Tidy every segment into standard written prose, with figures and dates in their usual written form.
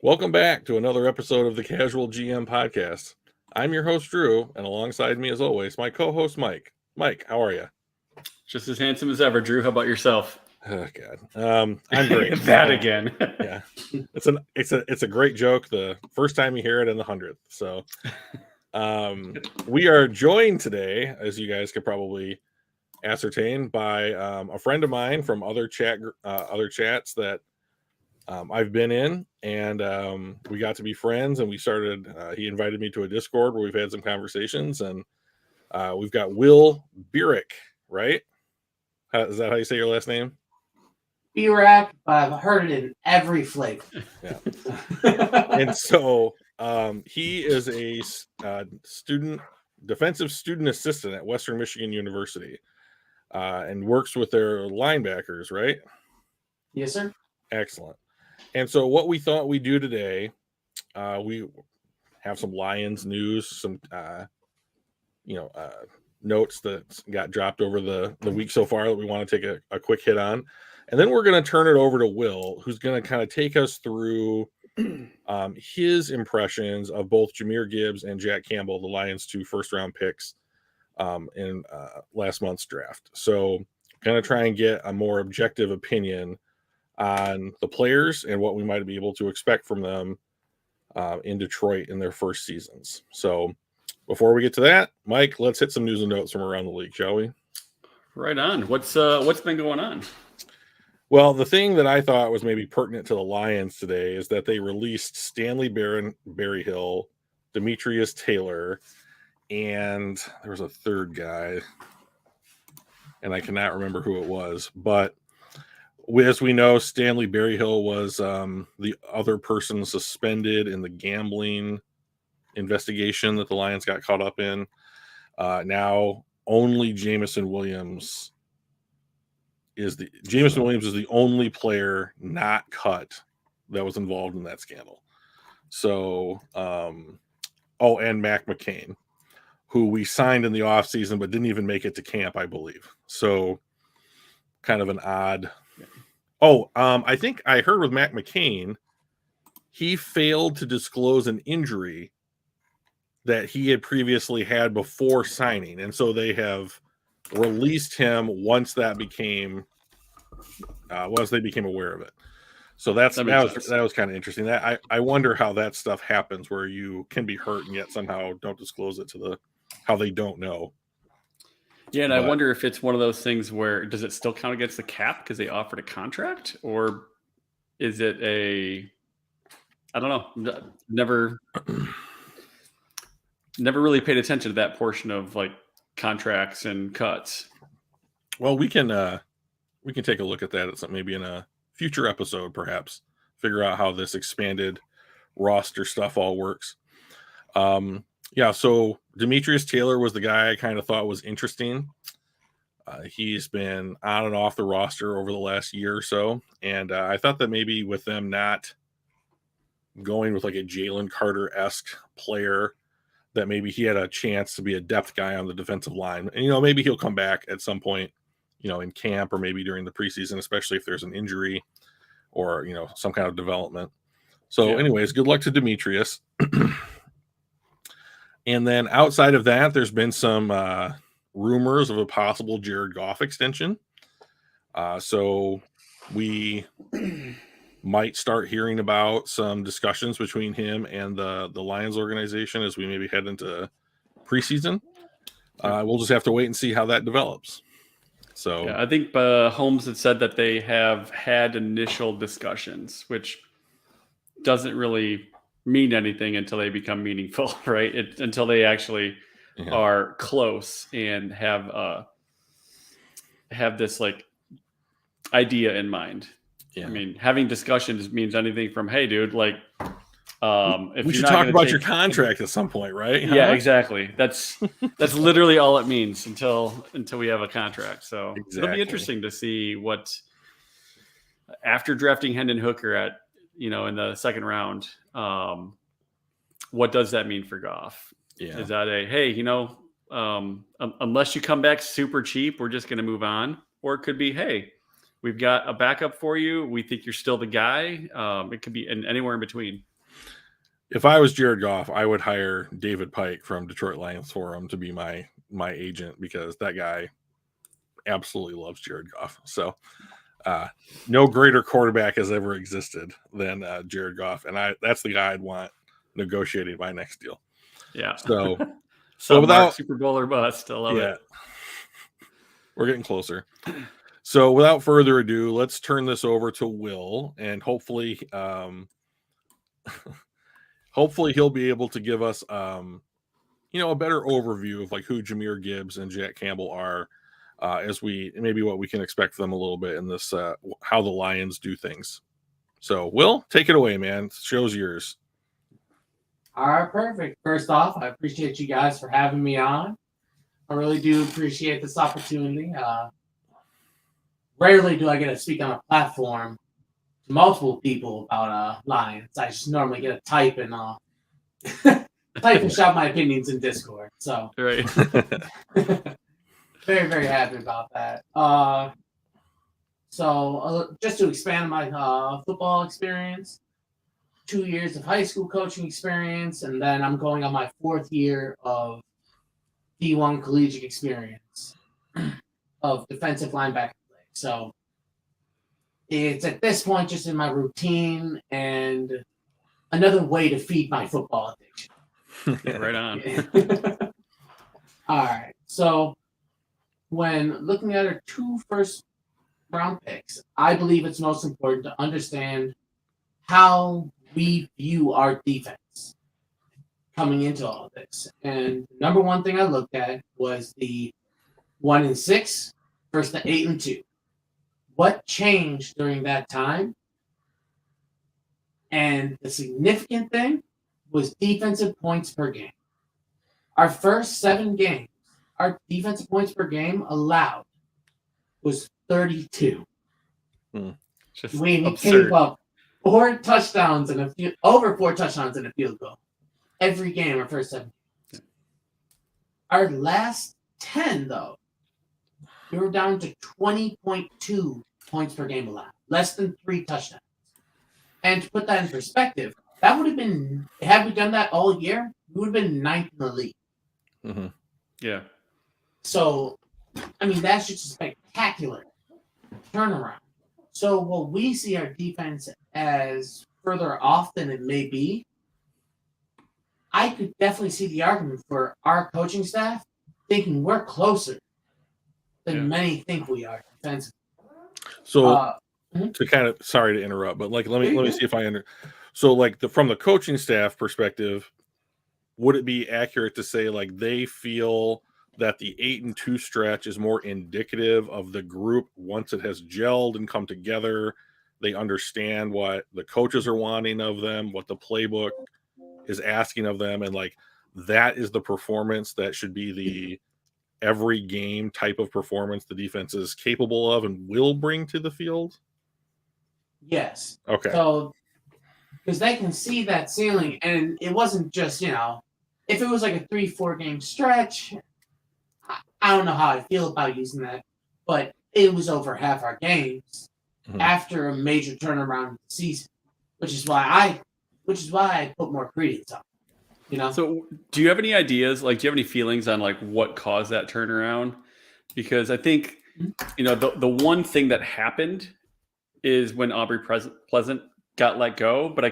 Welcome back to another episode of the Casual GM podcast. I'm your host, Drew, and alongside me, as always, my co-host, Mike. Mike, how are you? Just as handsome as ever, Drew. How about yourself? Oh God, I'm great. That again. Yeah, it's a great joke. The first time you hear it in the 100th. So, we are joined today, as you guys could probably ascertain, by a friend of mine from other chats that I've been in, and we got to be friends, and we started. He invited me to a Discord where we've had some conversations, and we've got Will Birach, right? Is that how you say your last name? Bierach. I've heard it in every flavor. Yeah. And so he is a defensive student assistant at Western Michigan University, and works with their linebackers, right? Yes, sir. Excellent. And so what we thought we'd do today, we have some Lions news, some notes that got dropped over the week so far that we want to take a quick hit on. And then we're going to turn it over to Will, who's going to kind of take us through his impressions of both Jahmyr Gibbs and Jack Campbell, the Lions' 2 first-round picks in last month's draft. So going to try and get a more objective opinion on the players and what we might be able to expect from them in Detroit in their first seasons. So before we get to that, Mike, let's hit some news and notes from around the league, shall we? Right on. What's been going on? Well, the thing that I thought was maybe pertinent to the Lions today is that they released Stanley Berryhill, Demetrius Taylor, and there was a third guy, and I cannot remember who it was. But as we know, Stanley Berryhill was the other person suspended in the gambling investigation that the Lions got caught up in. Now only Jameson Williams is the only player not cut that was involved in that scandal. So, and Mac McCain, who we signed in the offseason but didn't even make it to camp, I believe. So kind of an odd. I think I heard with Mac McCain, he failed to disclose an injury that he had previously had before signing. And so they have released him once they became aware of it. So that was kind of interesting. That I wonder how that stuff happens where you can be hurt and yet somehow don't disclose it to how they don't know. Yeah, and I wonder if it's one of those things where does it still count against the cap because they offered a contract, or is it I don't know. Never really paid attention to that portion of like contracts and cuts. Well, we can take a look at that maybe in a future episode, perhaps figure out how this expanded roster stuff all works. So Demetrius Taylor was the guy I kind of thought was interesting. He's been on and off the roster over the last year or so, and I thought that maybe with them not going with like a Jalen Carter-esque player, that maybe he had a chance to be a depth guy on the defensive line. And, maybe he'll come back at some point, in camp or maybe during the preseason, especially if there's an injury or, some kind of development. So anyways, good luck to Demetrius. And then outside of that, there's been some rumors of a possible Jared Goff extension. So we might start hearing about some discussions between him and the Lions organization as we maybe head into preseason. We'll just have to wait and see how that develops. So I think Holmes had said that they have had initial discussions, which doesn't really mean anything until they become meaningful, right? Until they actually are close and have this like idea in mind. Yeah. I mean, having discussions means anything from, hey, dude, like, if we should talk about your contract at some point, right? Yeah, exactly. That's literally all it means until we have a contract. So It'll be interesting to see what, after drafting Hendon Hooker at, in the second round, what does that mean for Goff? Yeah. Is that unless you come back super cheap, we're just going to move on? Or it could be, hey, we've got a backup for you. We think you're still the guy. It could be anywhere in between. If I was Jared Goff, I would hire David Pike from Detroit Lions Forum to be my agent, because that guy absolutely loves Jared Goff. So no greater quarterback has ever existed than Jared Goff, and that's the guy I'd want negotiating my next deal. Yeah. So without Super Bowl or bust, I love it. We're getting closer. So without further ado, let's turn this over to Will, and hopefully he'll be able to give us a better overview of like who Jahmyr Gibbs and Jack Campbell are, as we maybe what we can expect from them a little bit in this how the Lions do things. So Will, take it away, man. The show's yours. All right, perfect. First off, I appreciate you guys for having me on. I really do appreciate this opportunity. Rarely do I get to speak on a platform to multiple people about Lions. I just normally get to type and shout my opinions in Discord. So right. Very, very happy about that. So just to expand my football experience, 2 years of high school coaching experience, and then I'm going on my 4th year of D1 collegiate experience of defensive linebacker play. So it's at this point just in my routine and another way to feed my football addiction. Right on. All right. So when looking at our 2 first-round picks, I believe it's most important to understand how we view our defense coming into all of this. And the number one thing I looked at was the 1-6 versus the 8-2. What changed during that time? And the significant thing was defensive points per game. Our first 7 games, our defensive points per game allowed was 32. We gave up 4 touchdowns and over 4 touchdowns and a field goal every game. Our first 7 games. Our last 10, though, we were down to 20.2 points per game allowed, less than 3 touchdowns. And to put that in perspective, that would have been, had we done that all year, we would have been 9th in the league. Mm-hmm. Yeah. So, I mean, that's just a spectacular turnaround. So, what we see our defense as further off than it may be, I could definitely see the argument for our coaching staff thinking we're closer than many think we are defensively. So, to kind of, sorry to interrupt, but like let me see if I so like from the coaching staff perspective, would it be accurate to say like they feel that the 8-2 stretch is more indicative of the group once it has gelled and come together? They understand what the coaches are wanting of them, what the playbook is asking of them, and like that is the performance that should be the every game type of performance the defense is capable of and will bring to the field? Yes. Okay. So, because they can see that ceiling, and it wasn't just, if it was like a 3-4 game stretch, I don't know how I feel about using that, but it was over half our games after a major turnaround of the season, which is why I put more credence on it, So do you have any ideas, like do you have any feelings on like what caused that turnaround? Because I think, the one thing that happened is when Aubrey Pleasant got let go, but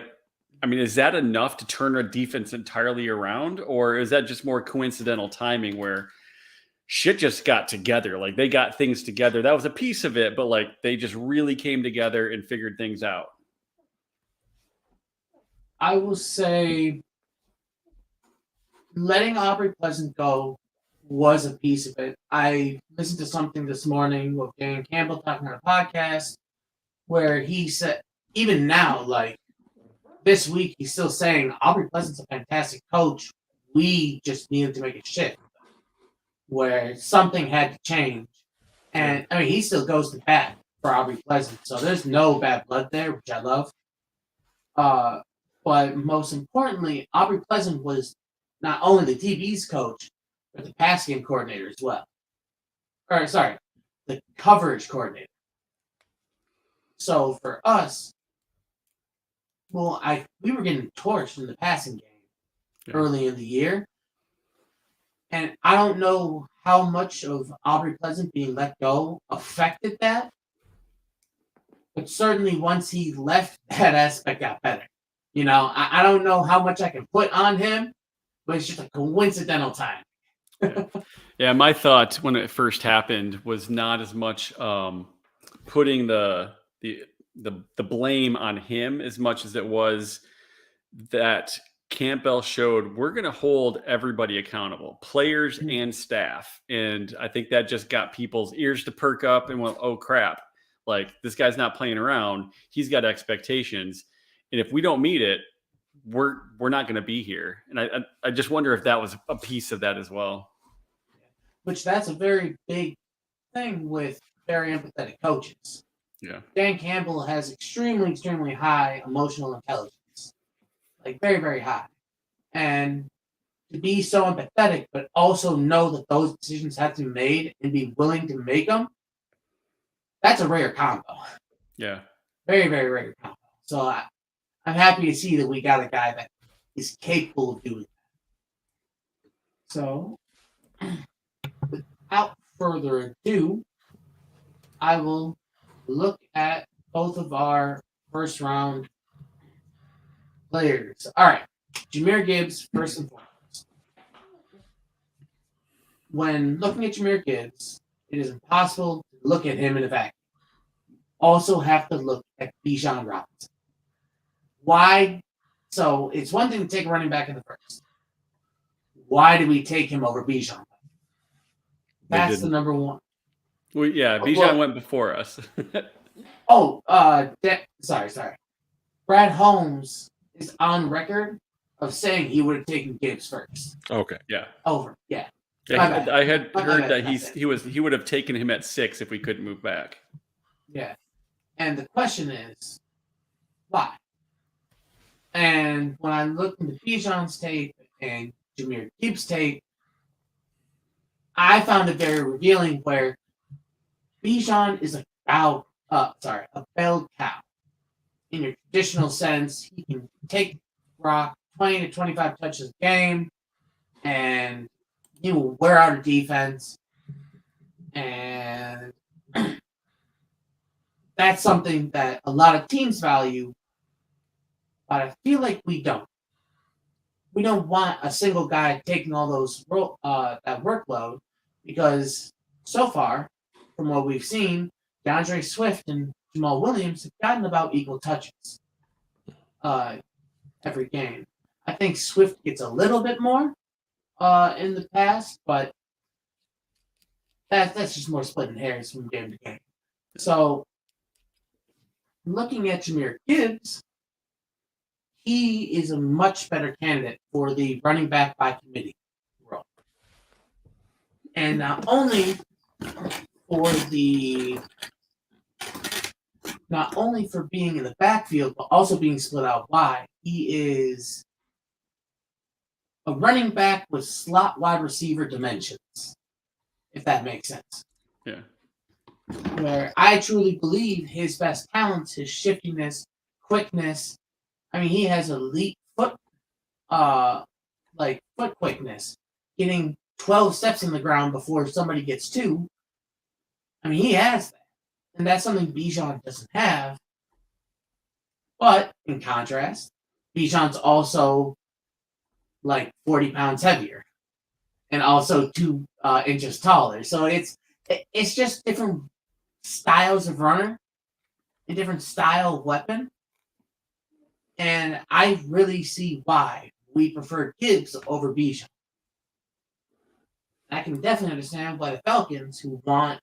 I mean, is that enough to turn a defense entirely around, or is that just more coincidental timing where shit just got together? Like they got things together. That was a piece of it, but like they just really came together and figured things out. I will say letting Aubrey Pleasant go was a piece of it. I listened to something this morning with Jack Campbell talking on a podcast where he said, even now, like this week, he's still saying Aubrey Pleasant's a fantastic coach. We just needed to make a shift where something had to change. And I mean, he still goes to bat for Aubrey Pleasant. So there's no bad blood there, which I love. But most importantly, Aubrey Pleasant was not only the DB's coach, but the pass game coordinator as well. The coverage coordinator. So for us, we were getting torched in the passing game early in the year. And I don't know how much of Aubrey Pleasant being let go affected that. But certainly once he left, that aspect got better. I don't know how much I can put on him, but it's just a coincidental time. Yeah, my thought when it first happened was not as much putting the blame on him as much as it was that Campbell showed we're going to hold everybody accountable, players and staff. And I think that just got people's ears to perk up and went, oh crap, like this guy's not playing around. He's got expectations. And if we don't meet it, we're not going to be here. And I just wonder if that was a piece of that as well. Which that's a very big thing with very empathetic coaches. Yeah. Dan Campbell has extremely, extremely high emotional intelligence. Like very, very high. And to be so empathetic, but also know that those decisions have to be made and be willing to make them, that's a rare combo. Yeah. Very, very rare combo. So I'm happy to see that we got a guy that is capable of doing that. So, without further ado, I will look at both of our first round players. All right. Jahmyr Gibbs, first and foremost. When looking at Jahmyr Gibbs, it is impossible to look at him in a vacuum. Also have to look at Bijan Robinson. Why? So it's one thing to take a running back in the first. Why did we take him over Bijan? That's the number one. Well, yeah, Bijan went before us. Sorry. Brad Holmes is on record of saying he would have taken Gibbs first. Okay. Yeah. Over. Yeah. I had heard that he would have taken him at 6 if we couldn't move back. Yeah. And the question is, why? And when I looked into Bijan's tape and Jahmyr Gibbs' tape, I found it very revealing where Bijan is a bell cow. In your traditional sense, he can take rock 20 to 25 touches a game, and he will wear out a defense. And that's something that a lot of teams value, but I feel like we don't. We don't want a single guy taking all those that workload, because so far, from what we've seen, DeAndre Swift and Jamal Williams have gotten about equal touches every game. I think Swift gets a little bit more in the past, but that's just more splitting hairs from game to game. So, looking at Jahmyr Gibbs, he is a much better candidate for the running back by committee role. And not only for being in the backfield, but also being split out wide. He is a running back with slot wide receiver dimensions, if that makes sense. Yeah. Where I truly believe his best talents, his shiftiness, quickness. I mean, he has elite foot quickness, getting 12 steps in the ground before somebody gets 2. I mean, he has that. And that's something Bijan doesn't have. But in contrast, Bijan's also like 40 pounds heavier and also 2 inches taller. So it's just different styles of runner and different style of weapon. And I really see why we prefer Gibbs over Bijan. I can definitely understand why the Falcons, who want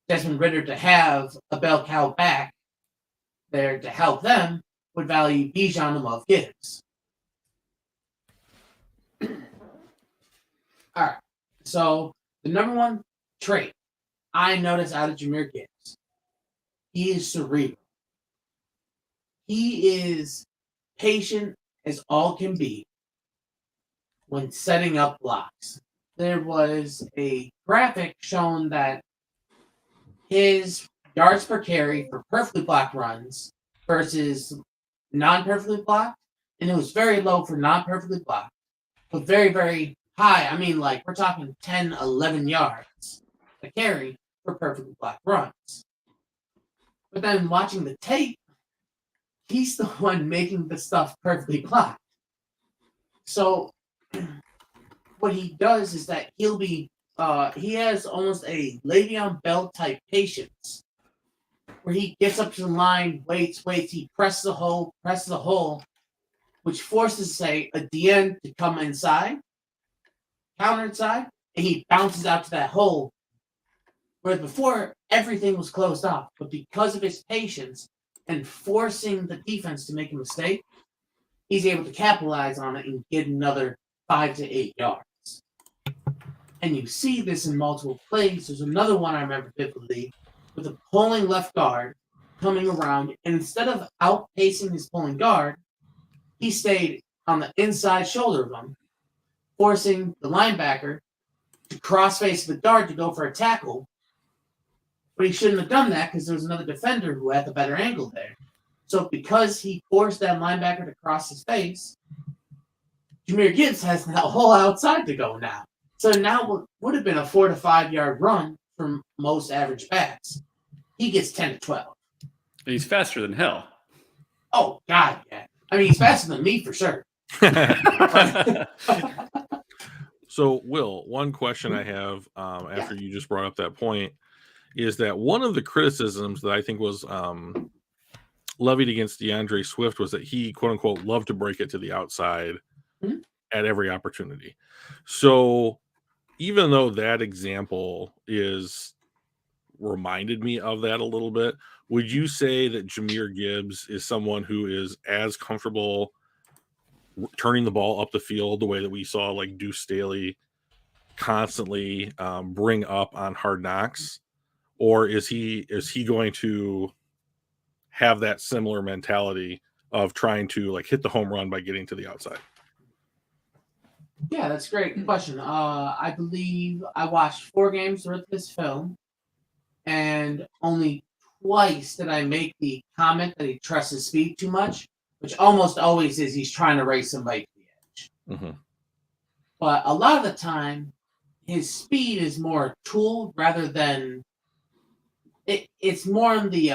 Desmond Ridder to have a bell cow back there to help them, would value Bijan above Gibbs. All right. So the number one trait I noticed out of Jahmyr Gibbs, he is cerebral. He is patient as all can be when setting up blocks. There was a graphic showing that his yards per carry for perfectly blocked runs versus non-perfectly blocked, and it was very low for non-perfectly blocked, but very, very high. I mean, like, we're talking 10, 11 yards a carry for perfectly blocked runs. But then watching the tape, he's the one making the stuff perfectly blocked. So what he does is that he has almost a Le'Veon Bell type patience, where he gets up to the line, waits, he presses the hole, which forces, say, a DN to come inside, counter inside, and he bounces out to that hole. Where before, everything was closed off. But because of his patience and forcing the defense to make a mistake, he's able to capitalize on it and get another 5 to 8 yards. And you see this in multiple plays. There's another one I remember vividly with a pulling left guard coming around. And instead of outpacing his pulling guard, he stayed on the inside shoulder of him, forcing the linebacker to cross-face the guard to go for a tackle. But he shouldn't have done that because there was another defender who had the better angle there. So because he forced that linebacker to cross his face, Jahmyr Gibbs has that whole outside to go now. So now what would have been a 4 to 5 yard run from most average backs, he gets 10 to 12. And he's faster than hell. Oh, God, yeah. I mean, he's faster than me for sure. So, Will, one question I have after you just brought up that point is that one of the criticisms that I think was levied against DeAndre Swift was that he, quote unquote, loved to break it to the outside at every opportunity. So even though that example reminded me of that a little bit, would you say that Jahmyr Gibbs is someone who is as comfortable turning the ball up the field the way that we saw like Deuce Staley constantly bring up on Hard Knocks? Or is he going to have that similar mentality of trying to like hit the home run by getting to the outside? Yeah, that's a great question. I believe I watched 4 games worth of this film, and only twice did I make the comment that he trusts his speed too much, which almost always is he's trying to race somebody to the edge. Mm-hmm. But a lot of the time, his speed is more a tool rather than it's more on the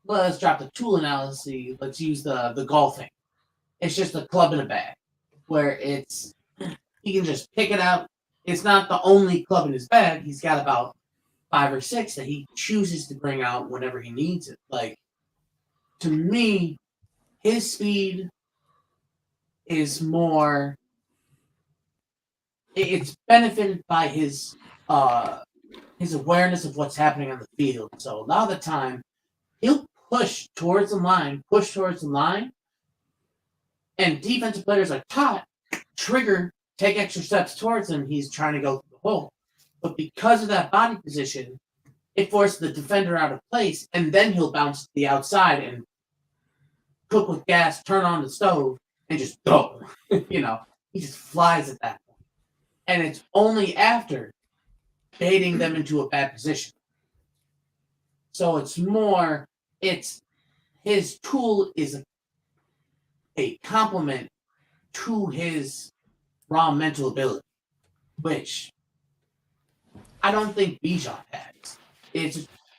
let's drop the tool analogy. Let's use the golfing. It's just a club in a bag, where he can just pick it out. It's not the only club in his bag. He's got about 5 or 6 that he chooses to bring out whenever he needs it. Like, to me, his speed is more. It's benefited by his awareness of what's happening on the field. So a lot of the time, he'll push towards the line, and defensive players are taught, trigger, take extra steps towards him. He's trying to go through the hole. But because of that body position, it forces the defender out of place, and then he'll bounce to the outside and cook with gas, turn on the stove, and just go. He just flies at that point. And it's only after baiting them into a bad position. So his tool is a complement to his raw mental ability, which I don't think Bijan has.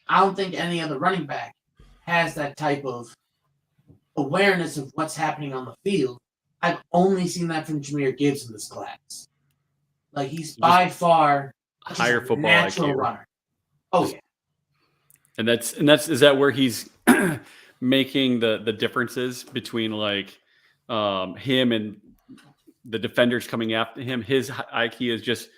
I don't think any other running back has that type of awareness of what's happening on the field. I've only seen that from Jahmyr Gibbs in this class. Like, he's by far higher football natural IQ runner. Oh yeah. And is that where he's making the differences between like him and the defenders coming after him? His IQ is just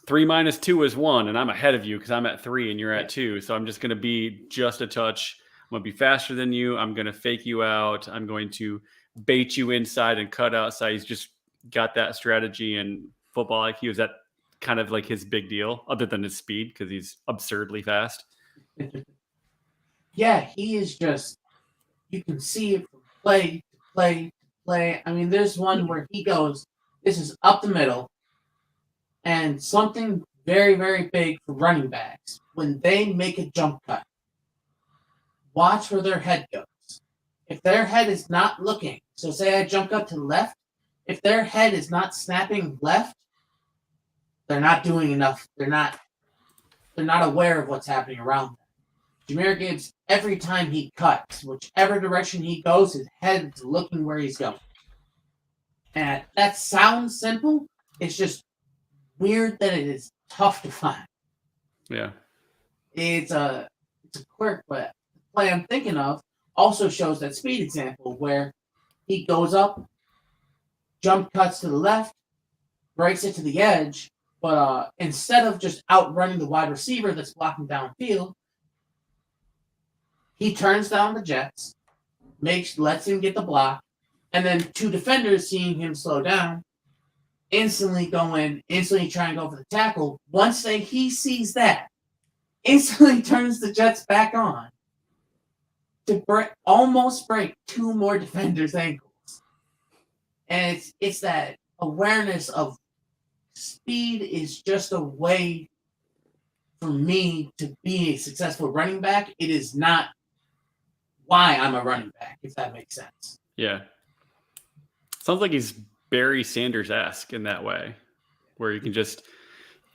3 minus 2 is 1, and I'm ahead of you because I'm at 3 and you're at 2. So I'm just going to be just a touch. I'm going to be faster than you. I'm going to fake you out. I'm going to bait you inside and cut outside. He's just got that strategy and football IQ. Is that kind of like his big deal, other than his speed, because he's absurdly fast? Yeah, he is just, you can see it from play to play to play. I mean, there's one where he goes, this is up the middle, and something very, very big for running backs. When they make a jump cut, watch where their head goes. If their head is not looking, so say I jump cut to the left, if their head is not snapping left, they're not doing enough. They're not aware of what's happening around them. Jahmyr Gibbs, every time he cuts, whichever direction he goes, his head's looking where he's going. And that sounds simple. It's just weird that it is tough to find. Yeah. It's a quirk, but the play I'm thinking of also shows that speed example where he goes up, jump cuts to the left, breaks it to the edge, but instead of just outrunning the wide receiver that's blocking downfield, he turns down the jets, lets him get the block, and then two defenders seeing him slow down, instantly try and go for the tackle. Once he sees that, instantly turns the jets back on to almost break two more defenders' ankles. And it's that awareness of speed is just a way for me to be a successful running back. It is not why I'm a running back, if that makes sense. Yeah. Sounds like he's Barry Sanders-esque in that way, where you can just,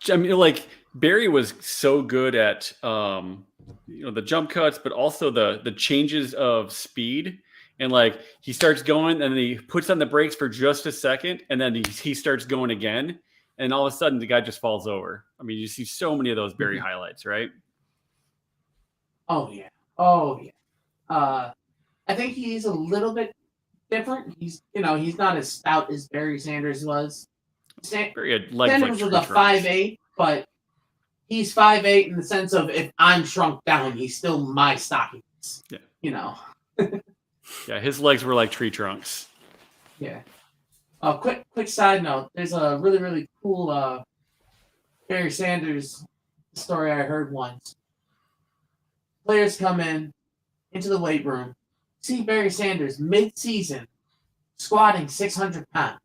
I mean, like Barry was so good at, the jump cuts, but also the changes of speed. And like he starts going and then he puts on the brakes for just a second and then he starts going again. And all of a sudden the guy just falls over. I mean, you see so many of those Barry highlights, right? Oh yeah. I think he's a little bit different. He's not as stout as Barry Sanders was. Very legs Sanders like was a 5'8", but he's 5'8" in the sense of if I'm shrunk down, he's still my stockings. Yeah. Yeah, his legs were like tree trunks. Yeah. Quick side note. There's a really, really cool Barry Sanders story I heard once. Players come into the weight room, see Barry Sanders mid-season squatting 600 pounds.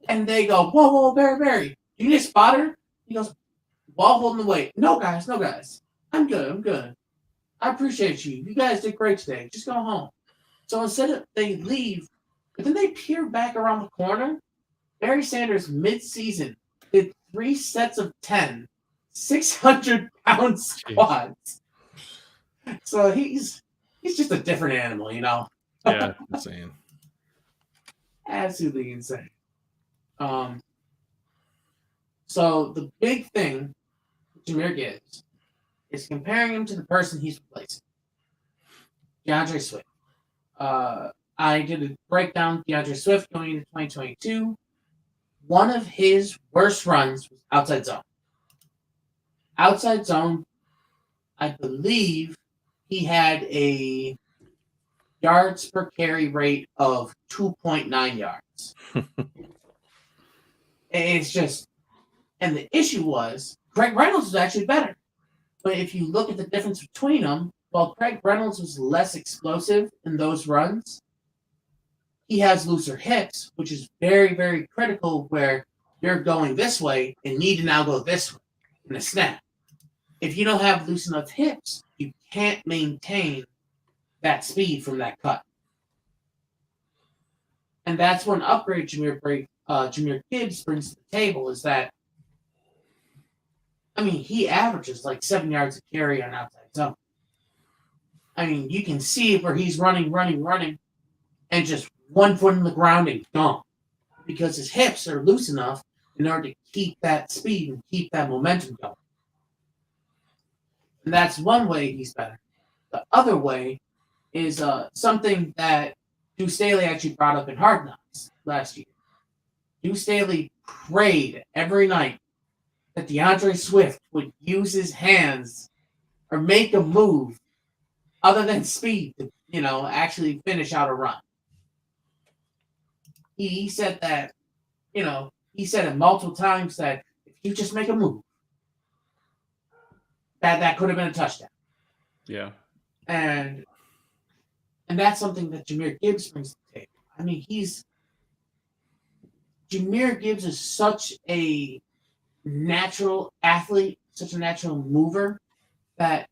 And they go, whoa, Barry, you need a spotter? He goes, while holding the weight. No, guys. I'm good. I appreciate you. You guys did great today. Just go home. So instead of they leave, but then they peer back around the corner. Barry Sanders mid-season did 3 sets of 10, 600-pound squats. So he's just a different animal, Yeah, insane. Absolutely insane. So the big thing with Jahmyr Gibbs is comparing him to the person he's replacing, DeAndre Swift. I did a breakdown of DeAndre Swift going into 2022. One of his worst runs was outside zone. Outside zone, I believe he had a yards per carry rate of 2.9 yards. It's just, and the issue was Craig Reynolds was actually better. But if you look at the difference between them, while Craig Reynolds was less explosive in those runs, he has looser hips, which is very, very critical where you're going this way and need to now go this way in a snap. If you don't have loose enough hips, you can't maintain that speed from that cut. And that's one upgrade Jahmyr Gibbs brings to the table is that, I mean, he averages like 7 yards a carry on outside zone. I mean, you can see where he's running, and just 1 foot in the ground and gone. Because his hips are loose enough in order to keep that speed and keep that momentum going. And that's one way he's better. The other way is something that Deuce Staley actually brought up in Hard Knocks last year. Deuce Staley prayed every night that DeAndre Swift would use his hands or make a move other than speed to, actually finish out a run. He said that, he said it multiple times that if you just make a move, that could have been a touchdown. Yeah. And that's something that Jahmyr Gibbs brings to the table. I mean, Jahmyr Gibbs is such a natural athlete, such a natural mover, that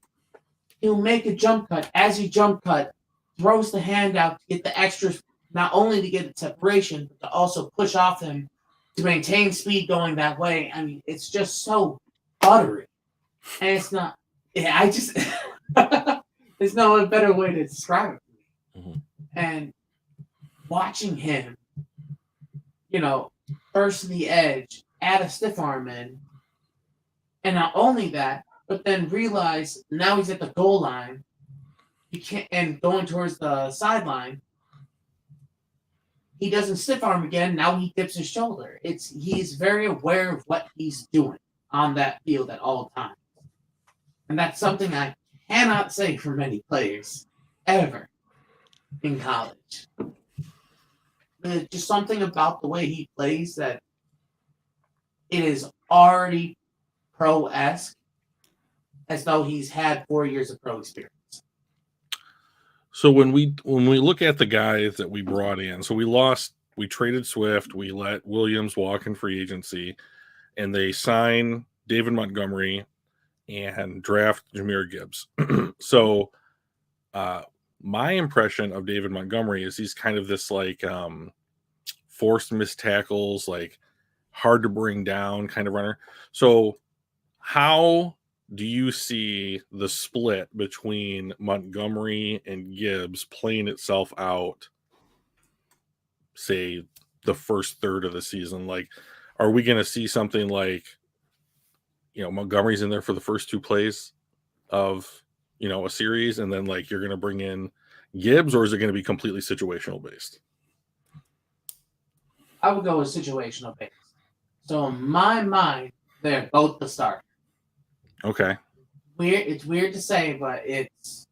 he'll make a jump cut. As he jump cut, throws the hand out to get the extra, not only to get the separation, but to also push off him to maintain speed going that way. I mean, it's just so buttery. And it's not, yeah, I just, there's no better way to describe it. Mhm. And watching him, burst the edge, add a stiff arm in, and not only that, but then realize now he's at the goal line, he can't, and going towards the sideline, he doesn't stiff arm again. Now he dips his shoulder. He's very aware of what he's doing on that field at all times, and that's something I cannot say for many players ever in college. There's just something about the way he plays that it is already pro-esque, as though he's had 4 years of pro experience. So when we look at the guys that we brought in, so we traded Swift, we let Williams walk in free agency, and they sign David Montgomery and draft Jahmyr Gibbs. So my impression of David Montgomery is he's kind of this like forced missed tackles, like hard to bring down kind of runner. So how do you see the split between Montgomery and Gibbs playing itself out, say, the first third of the season? Like, are we going to see something like, Montgomery's in there for the first 2 plays of, a series, and then like you're going to bring in Gibbs, or is it going to be completely situational based? I would go with situational based. So in my mind, they're both the starter. Okay. It's weird to say, but it's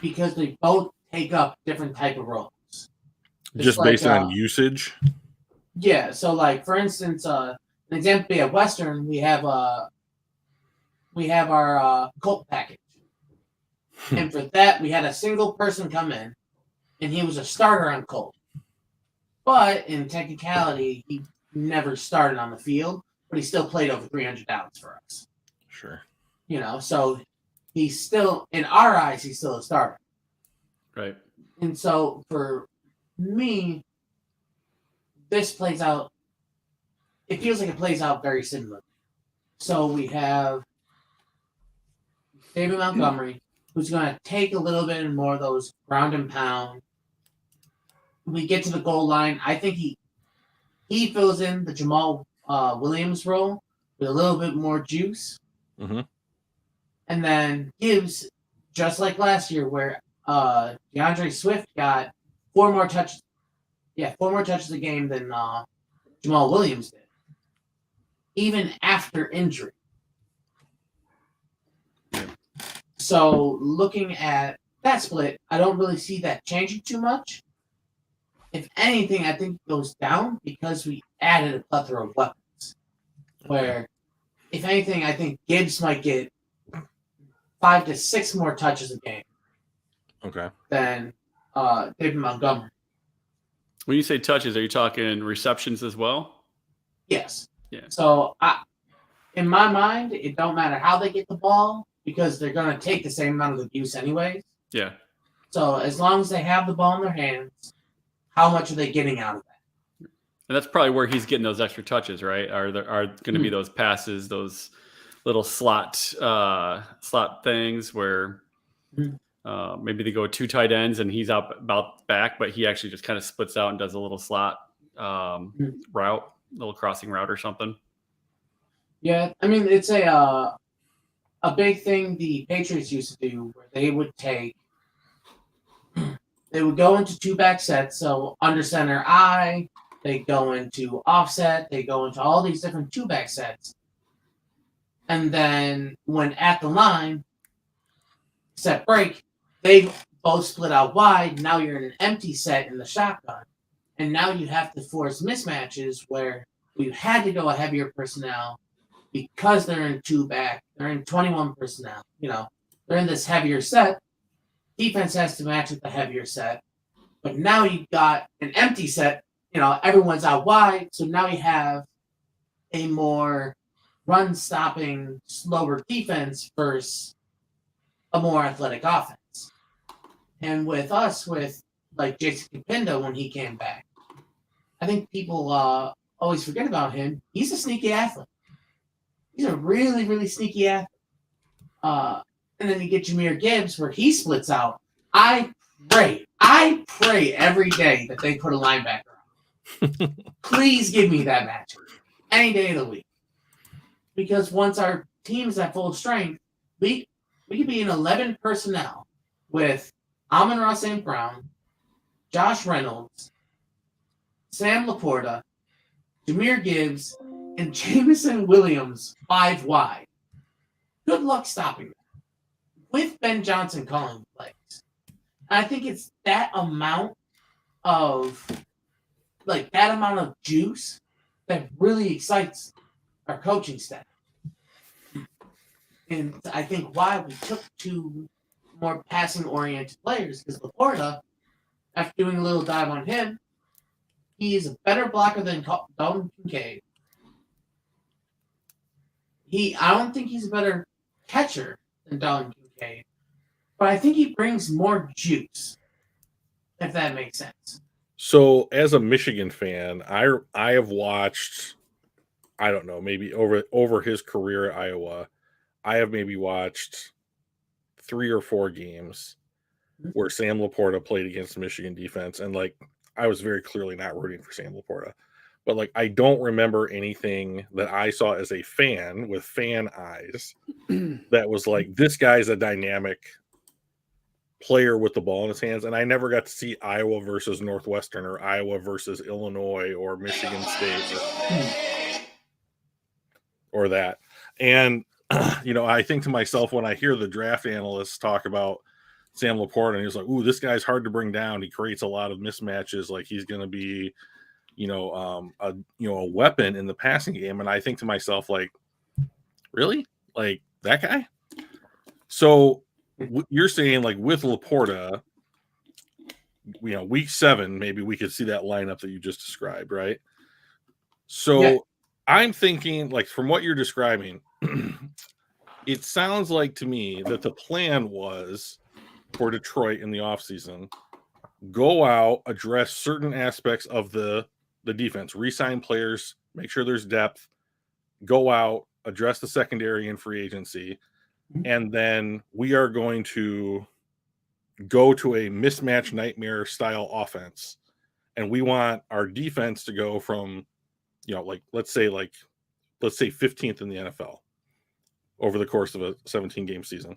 because they both take up different type of roles. Just based on usage? Yeah. So, like for instance, an example at Western, we have our Colt package, and for that we had a single person come in, and he was a starter on Colt. But in technicality, he never started on the field, but he still played over 300 downs for us. Sure. So he's still, in our eyes, he's still a starter. Right. And so for me, this plays out, it feels like it plays out very similar. So we have David Montgomery, who's going to take a little bit more of those ground and pound. We get to the goal line. I think he fills in the Jamal Williams role with a little bit more juice. Mm-hmm. And then Gibbs, just like last year, where DeAndre Swift got 4 more touches. Yeah, 4 more touches a game than Jamal Williams did, even after injury. So looking at that split, I don't really see that changing too much. If anything, I think it goes down because we added a plethora of weapons. Where, if anything, I think Gibbs might get 5 to 6 more touches a game. Okay. Than David Montgomery. When you say touches, are you talking receptions as well? Yes. Yeah. So in my mind, it don't matter how they get the ball because they're going to take the same amount of abuse anyways. Yeah. So as long as they have the ball in their hands, how much are they getting out of that? And that's probably where he's getting those extra touches, right? Are going to be those passes, those little slot things where maybe they go 2 tight ends and he's out about back, but he actually just kind of splits out and does a little slot route, little crossing route or something. Yeah, I mean it's a big thing the Patriots used to do where they would go into 2-back sets, so under center I, they go into offset, they go into all these different 2-back sets. And then when at the line, set break, they both split out wide. Now you're in an empty set in the shotgun. And now you have to force mismatches where you had to go a heavier personnel because they're in 2-back, they're in 21 personnel. They're in this heavier set. Defense has to match with the heavier set. But now you've got an empty set, everyone's out wide. So now you have a more run-stopping, slower defense versus a more athletic offense. And with us, with like Jason Capindo when he came back, I think people always forget about him. He's a sneaky athlete. He's a really, really sneaky athlete. And then you get Jahmyr Gibbs where he splits out. I pray every day that they put a linebacker on. Please give me that match any day of the week. Because once our team's at full strength, we could be in 11 personnel with Amon-Ra St. Brown, Josh Reynolds, Sam Laporta, Jahmyr Gibbs, and Jameson Williams 5 wide. Good luck stopping that. With Ben Johnson calling plays. I think it's that amount of juice that really excites our coaching staff. And I think why we took two more passing-oriented players, because Laporta, after doing a little dive on him, he is a better blocker than Dalton Kincaid. I don't think he's a better catcher than Dalton Kincaid, but I think he brings more juice, if that makes sense. So, as a Michigan fan, I have watched, I don't know, maybe over his career at Iowa, I have maybe watched 3 or 4 games where Sam Laporta played against the Michigan defense, and like I was very clearly not rooting for Sam Laporta, but like I don't remember anything that I saw as a fan with fan eyes that was like, this guy's a dynamic player with the ball in his hands. And I never got to see Iowa versus Northwestern or Iowa versus Illinois or Michigan State or that. And I think to myself when I hear the draft analysts talk about Sam Laporta, and he's like, "Ooh, this guy's hard to bring down. He creates a lot of mismatches. Like he's going to be, a weapon in the passing game." And I think to myself, like, really, like that guy? So you're saying like with Laporta, week 7, maybe we could see that lineup that you just described, right? So yeah. I'm thinking, like, from what you're describing, it sounds like to me that the plan was for Detroit in the offseason, go out, address certain aspects of the defense, re-sign players, make sure there's depth, go out, address the secondary and free agency, and then we are going to go to a mismatch nightmare style offense. And we want our defense to go from, let's say 15th in the NFL over the course of a 17-game season.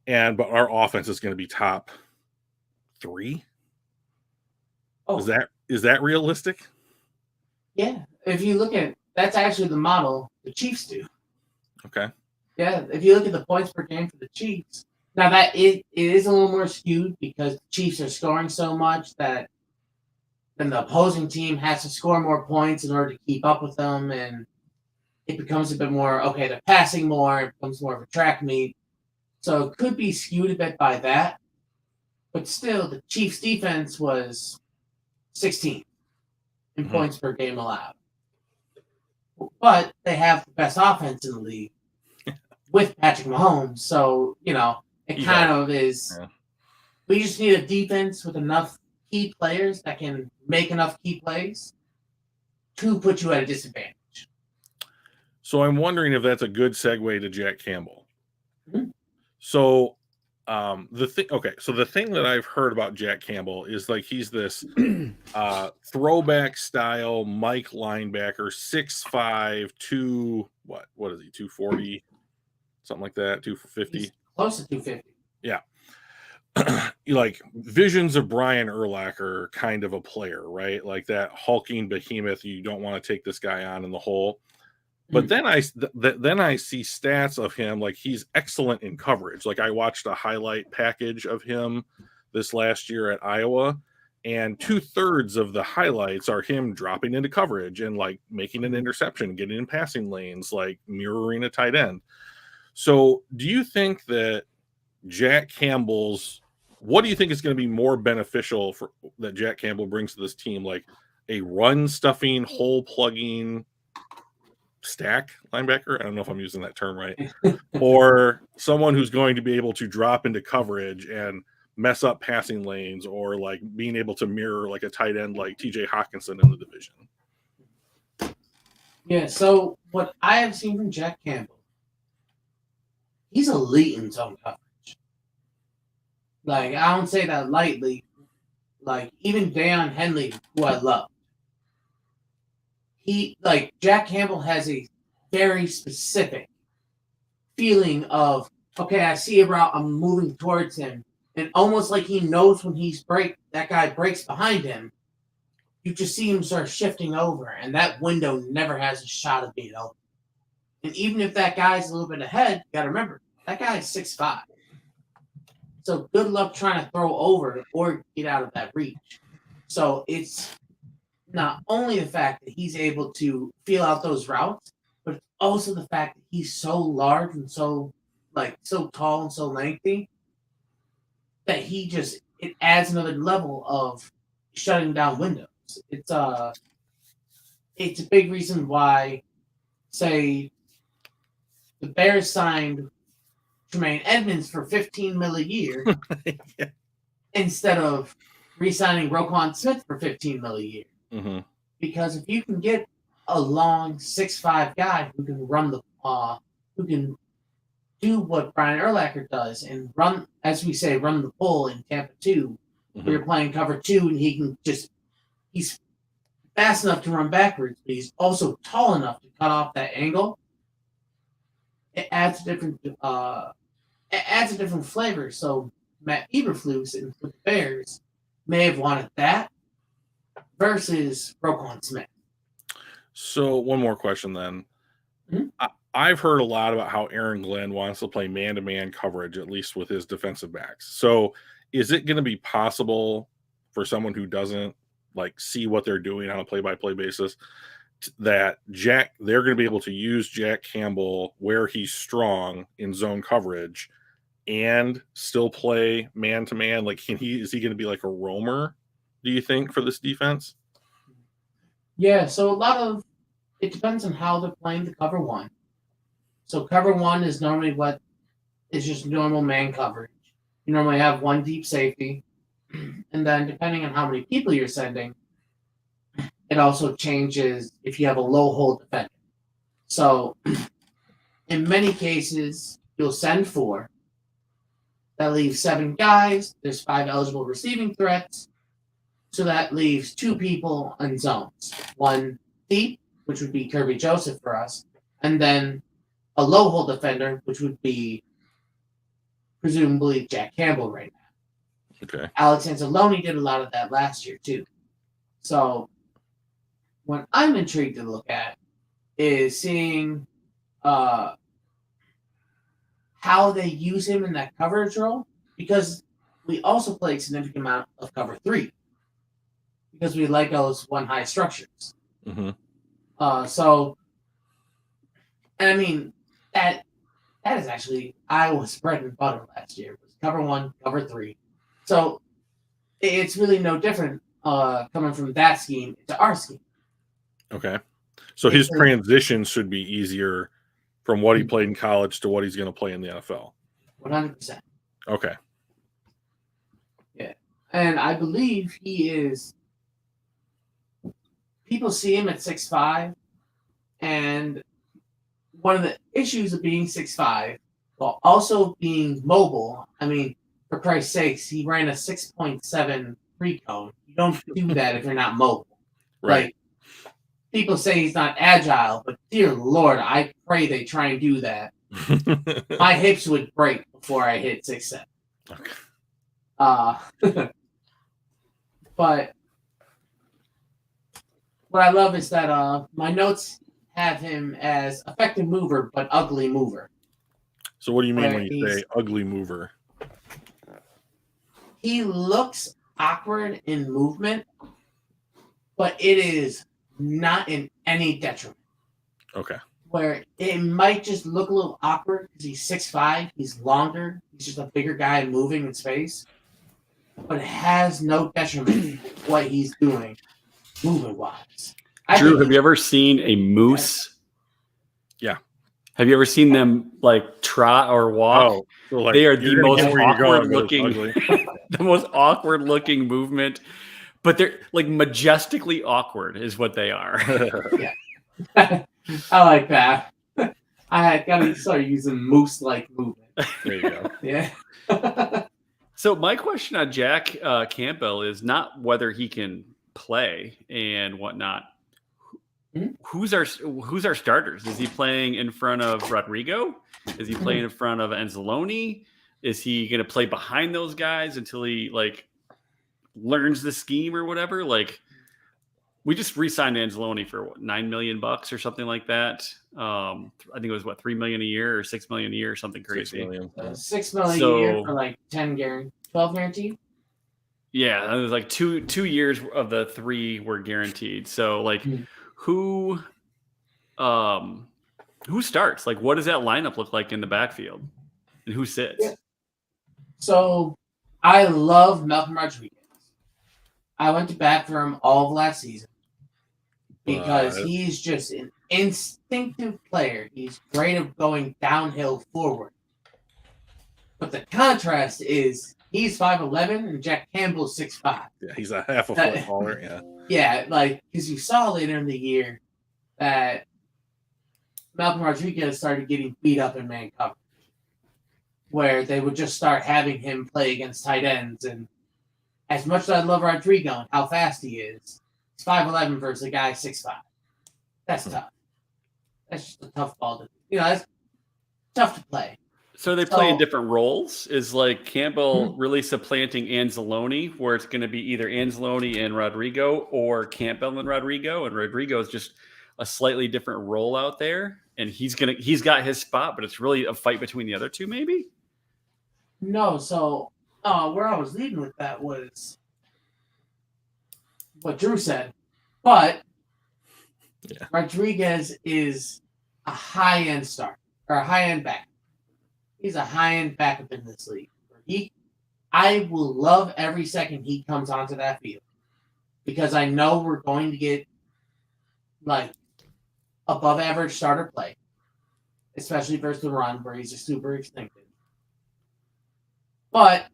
But our offense is going to be top 3. Oh. Is that realistic? Yeah. If you look at, that's actually the model the Chiefs do. Okay. Yeah. If you look at the points per game for the Chiefs, now that it is a little more skewed because the Chiefs are scoring so much that then the opposing team has to score more points in order to keep up with them, and it becomes a bit more, okay, they're passing more, it becomes more of a track meet. So it could be skewed a bit by that. But still, the Chiefs' defense was 16th in points per game allowed. But they have the best offense in the league with Patrick Mahomes. So, it kind of is. Yeah. We just need a defense with enough key players that can make enough key plays to put you at a disadvantage. So I'm wondering if that's a good segue to Jack Campbell. Mm-hmm. So the thing that I've heard about Jack Campbell is like he's this throwback style Mike linebacker, 6'5", what is he, 240, something like that, 250. He's close to 250. Yeah. Like visions of Brian Urlacher kind of a player, right? Like that hulking behemoth. You don't want to take this guy on in the hole. But then I see stats of him, like he's excellent in coverage. Like I watched a highlight package of him this last year at Iowa, and 2/3 of the highlights are him dropping into coverage and like making an interception, getting in passing lanes, like mirroring a tight end. So do you think that what do you think is going to be more beneficial that Jack Campbell brings to this team? Like a run stuffing, hole plugging stack linebacker. I don't know if I'm using that term right. Or someone who's going to be able to drop into coverage and mess up passing lanes, or like being able to mirror like a tight end like TJ Hawkinson in the division. Yeah, so what I have seen from Jack Campbell, he's elite in zone coverage. Like, I don't say that lightly. Like, even Deion Henley, who I love, Jack Campbell has a very specific feeling of, okay, I see a route, I'm moving towards him, and almost like he knows when that guy breaks behind him, you just see him start shifting over, and that window never has a shot of being open. And even if that guy's a little bit ahead, you got to remember, that guy's 6'5". So good luck trying to throw over or get out of that reach. So it's not only the fact that he's able to feel out those routes, but it's also the fact that he's so large and so tall and so lengthy that it adds another level of shutting down windows. It's a big reason why, say, the Bears signed Tremaine Edmonds for $15 million a year Yeah. instead of re-signing Roquan Smith for $15 million a year. Mm-hmm. Because if you can get a long 6'5" guy who can who can do what Brian Urlacher does and run, as we say, run the pull in Tampa 2, where you're playing cover 2, and he's fast enough to run backwards, but he's also tall enough to cut off that angle. It adds a different flavor. So Matt Eberflus and the Bears may have wanted that versus Roquan Smith. So one more question then. Mm-hmm. I've heard a lot about how Aaron Glenn wants to play man-to-man coverage, at least with his defensive backs. So is it going to be possible for someone who doesn't see what they're doing on a play-by-play basis that they're going to be able to use Jack Campbell where he's strong in zone coverage and still play man-to-man? Like, is he going to be like a roamer, do you think, for this defense? Yeah, so it depends on how they're playing the cover one. So cover one is normally what is just normal man coverage. You normally have one deep safety, and then depending on how many people you're sending, it also changes if you have a low hold defender. So in many cases, you'll send 4. That leaves 7 guys. There's 5 eligible receiving threats. So that leaves 2 people in zones. 1 deep, which would be Kirby Joseph for us, and then a low hold defender, which would be presumably Jack Campbell right now. Okay. Alex Anzalone did a lot of that last year too. So what I'm intrigued to look at is seeing how they use him in that coverage role, because we also play a significant amount of cover 3 because we like those one high structures. Mm-hmm. And I mean, that is actually Iowa's bread and butter last year. Was cover 1, cover 3. So it's really no different coming from that scheme to our scheme. Okay. So his transition should be easier from what he played in college to what he's going to play in the NFL. 100%. Okay. Yeah. And I believe he is. People see him at 6'5", and one of the issues of being 6'5", while also being mobile, I mean, for Christ's sakes, he ran a 6.7 pre-cone. You don't do that if you're not mobile. Right. Like, people say he's not agile, but dear Lord, I pray they try and do that. My hips would break before I hit 6'7". Okay. But what I love is that my notes have him as effective mover, but ugly mover. So what do you mean when you say ugly mover? He looks awkward in movement, but it is not in any detriment. Okay. Where it might just look a little awkward because he's 6'5", he's longer, he's just a bigger guy moving in space, but it has no detriment to what he's doing movement-wise. Drew, have you ever seen a moose Have you ever seen them like trot or walk? Oh, so like They are you're the gonna most get where you're awkward going, but it's looking, ugly. the most awkward looking movement. But they're like majestically awkward is what they are. Yeah. I like that. I gotta start using moose-like movement. There you go. Yeah. So my question on Jack Campbell is not whether he can play and whatnot. Hmm? Who's our starters? Is he playing in front of Rodrigo? Is he playing in front of Anzalone? Is he going to play behind those guys until he like learns the scheme or whatever? Like we just re-signed Anzalone for what, $9 million or something like that. I think it was what, $3 million a year or $6 million a year or something 6 crazy. million. $6 million a year for like 12 guaranteed. Yeah, it was like two years of the 3 were guaranteed. So like who starts? Like what does that lineup look like in the backfield? And who sits? Yeah. So I love Malcolm Rodriguez. I went to bat for him all of last season because he's just an instinctive player. He's great at going downhill forward. But the contrast is he's 5'11" and Jack Campbell's 6'5". Yeah, he's a half a foot taller. Yeah. Yeah, like because you saw later in the year that Malcolm Rodriguez started getting beat up in man coverage, where they would just start having him play against tight ends. And as much as I love Rodrigo and how fast he is, he's 5'11" versus a guy 6'5". That's tough. That's just a tough ball to, that's tough to play. So they play in different roles? Is like Campbell really supplanting Anzalone, where it's going to be either Anzalone and Rodrigo or Campbell and Rodrigo is just a slightly different role out there, and he's got his spot, but it's really a fight between the other two, maybe? No, so where I was leading with that was what Drew said, but Rodriguez is a high-end star or a high-end back. He's a high-end backup in this league. I will love every second he comes onto that field because I know we're going to get like above average starter play, especially versus the run where he's a super extincted. But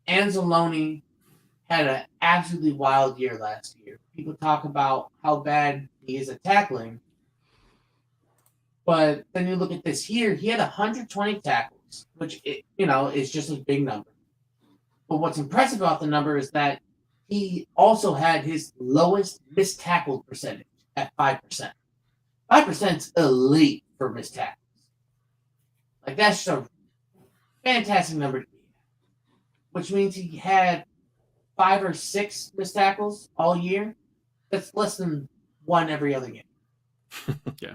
Anzalone had an absolutely wild year last year. People talk about how bad he is at tackling. But then you look at this year, he had 120 tackles, which, is just a big number. But what's impressive about the number is that he also had his lowest missed tackle percentage at 5%. 5% is elite for missed tackles. Like, that's just a fantastic number to be at. Which means he had 5 or 6 missed tackles all year. That's less than 1 every other game. Yeah.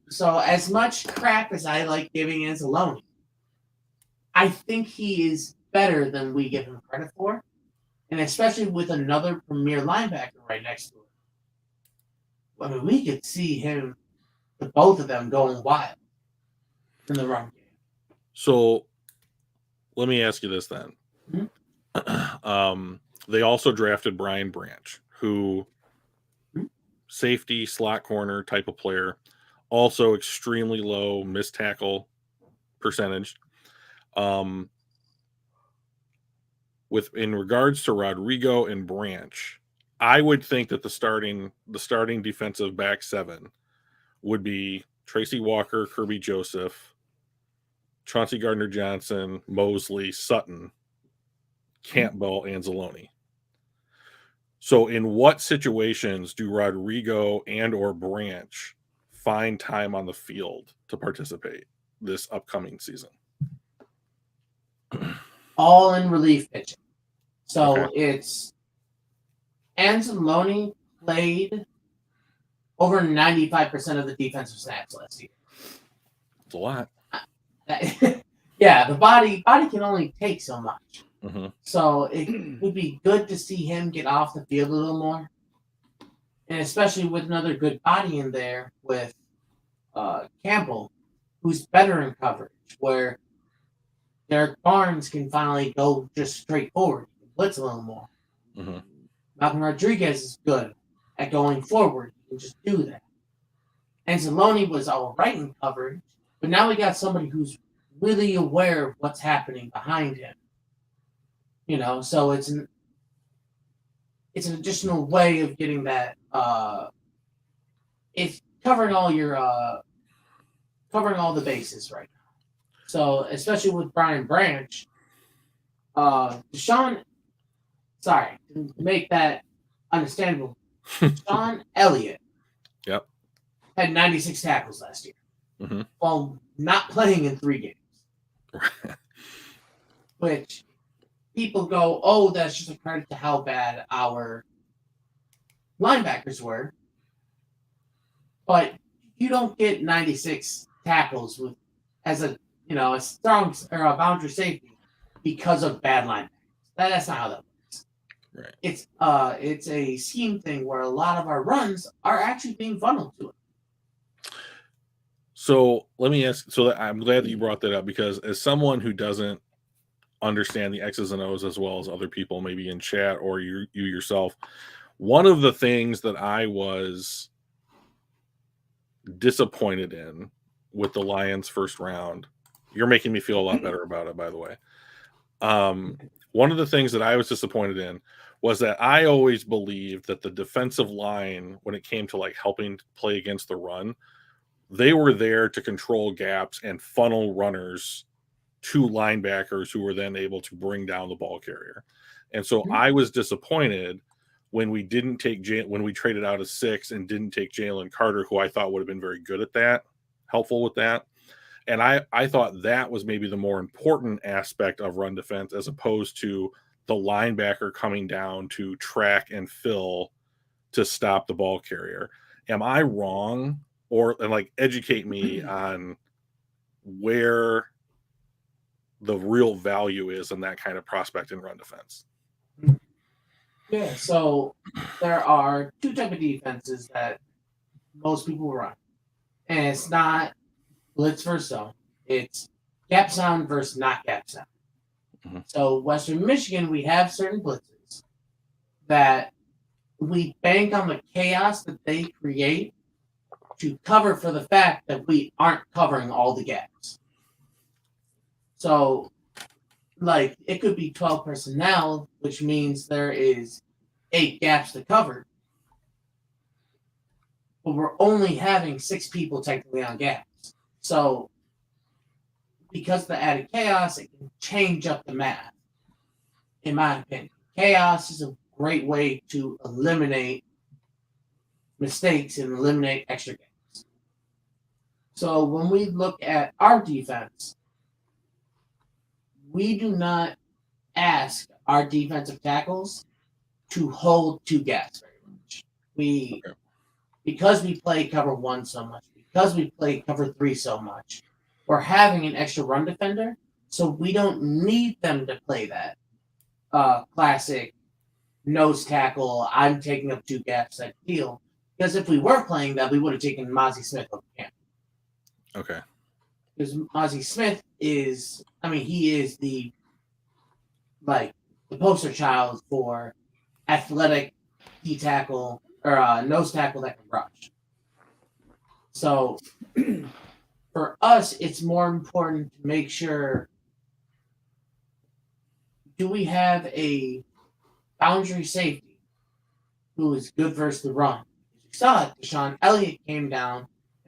So as much crap as I like giving Anzalone, I think he is better than we give him credit for. And especially with another premier linebacker right next to him. I mean, we could see both of them going wild in the run game. So let me ask you this then. Mm-hmm. They also drafted Brian Branch, who safety, slot corner type of player, also extremely low missed tackle percentage. In regards to Rodrigo and Branch, I would think that the starting defensive back 7 would be Tracy Walker, Kirby Joseph, Chauncey Gardner-Johnson, Mosley, Sutton, Campbell, Anzalone. So in what situations do Rodrigo and or Branch find time on the field to participate this upcoming season? All in relief pitching. So it's Anzalone played over 95% of the defensive snaps last year. It's a lot. Yeah, the body can only take so much. Mm-hmm. So it would be good to see him get off the field a little more. And especially with another good body in there with Campbell, who's better in coverage, where Derek Barnes can finally go just straight forward, blitz a little more. Mm-hmm. Malcolm Rodriguez is good at going forward. He can just do that. Anzalone was all right in coverage, but now we got somebody who's really aware of what's happening behind him. So it's an additional way of getting that. It's covering all the bases right now. So especially with Brian Branch, Deshaun. Sorry, to make that understandable. Sean Elliott. Yep. Had 96 tackles last year. Mm-hmm. While not playing in 3 games. Which people go, oh, that's just a credit to how bad our linebackers were. But you don't get 96 tackles as a strong or a boundary safety because of bad linebackers. That's not how that works. Right. It's a scheme thing where a lot of our runs are actually being funneled to it. So let me ask. So I'm glad that you brought that up, because as someone who doesn't understand the X's and O's as well as other people, maybe in chat or you yourself, one of the things that I was disappointed in with the Lions first round, you're making me feel a lot better about it, by the way. One of the things that I was disappointed in was that I always believed that the defensive line, when it came to like helping play against the run, they were there to control gaps and funnel runners to linebackers who were then able to bring down the ball carrier. And so I was disappointed when we didn't take when we traded out of 6 and didn't take Jalen Carter, who I thought would have been very good at that, helpful with that. And I thought that was maybe the more important aspect of run defense, as opposed to the linebacker coming down to track and fill to stop the ball carrier. Am I wrong? Or like educate me on where the real value is in that kind of prospect in run defense. Yeah, so there are 2 types of defenses that most people run. And it's not blitz versus zone. It's gap sound versus not gap sound. Mm-hmm. So Western Michigan, we have certain blitzes that we bank on the chaos that they create to cover for the fact that we aren't covering all the gaps. So, like, it could be 12 personnel, which means there is 8 gaps to cover. But we're only having 6 people technically on gaps. So, because of the added chaos, it can change up the math, in my opinion. Chaos is a great way to eliminate mistakes and eliminate extra games. So when we look at our defense, we do not ask our defensive tackles to hold 2 gaps very much. Because we play cover 1 so much, because we play cover 3 so much, we're having an extra run defender, so we don't need them to play that classic nose tackle, I'm taking up 2 gaps type deal. Because if we were playing that, we would have taken Mozzie Smith over Campbell. Okay. Because Mozzie Smith is, he is the poster child for athletic D-tackle or nose tackle that can rush. So for us, it's more important to make sure, do we have a boundary safety who is good versus the run? You saw it. Deshaun Elliott came down.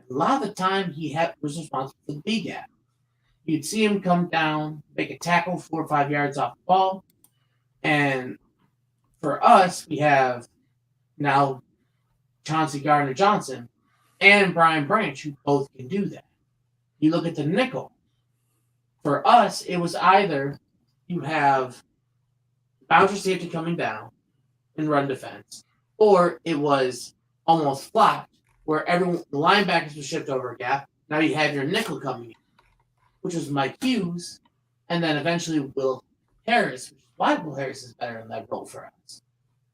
A lot of the time, he was responsible for the B gap. You'd see him come down, make a tackle 4 or 5 yards off the ball. And for us, we have now Chauncey Gardner-Johnson and Brian Branch, who both can do that. You look at the nickel. For us, it was either you have boundary safety coming down in run defense, or it was almost flopped, where the linebackers were shipped over a gap. Now you have your nickel coming in, which was Mike Hughes, and then eventually Will Harris, which is why Will Harris is better in that role for us,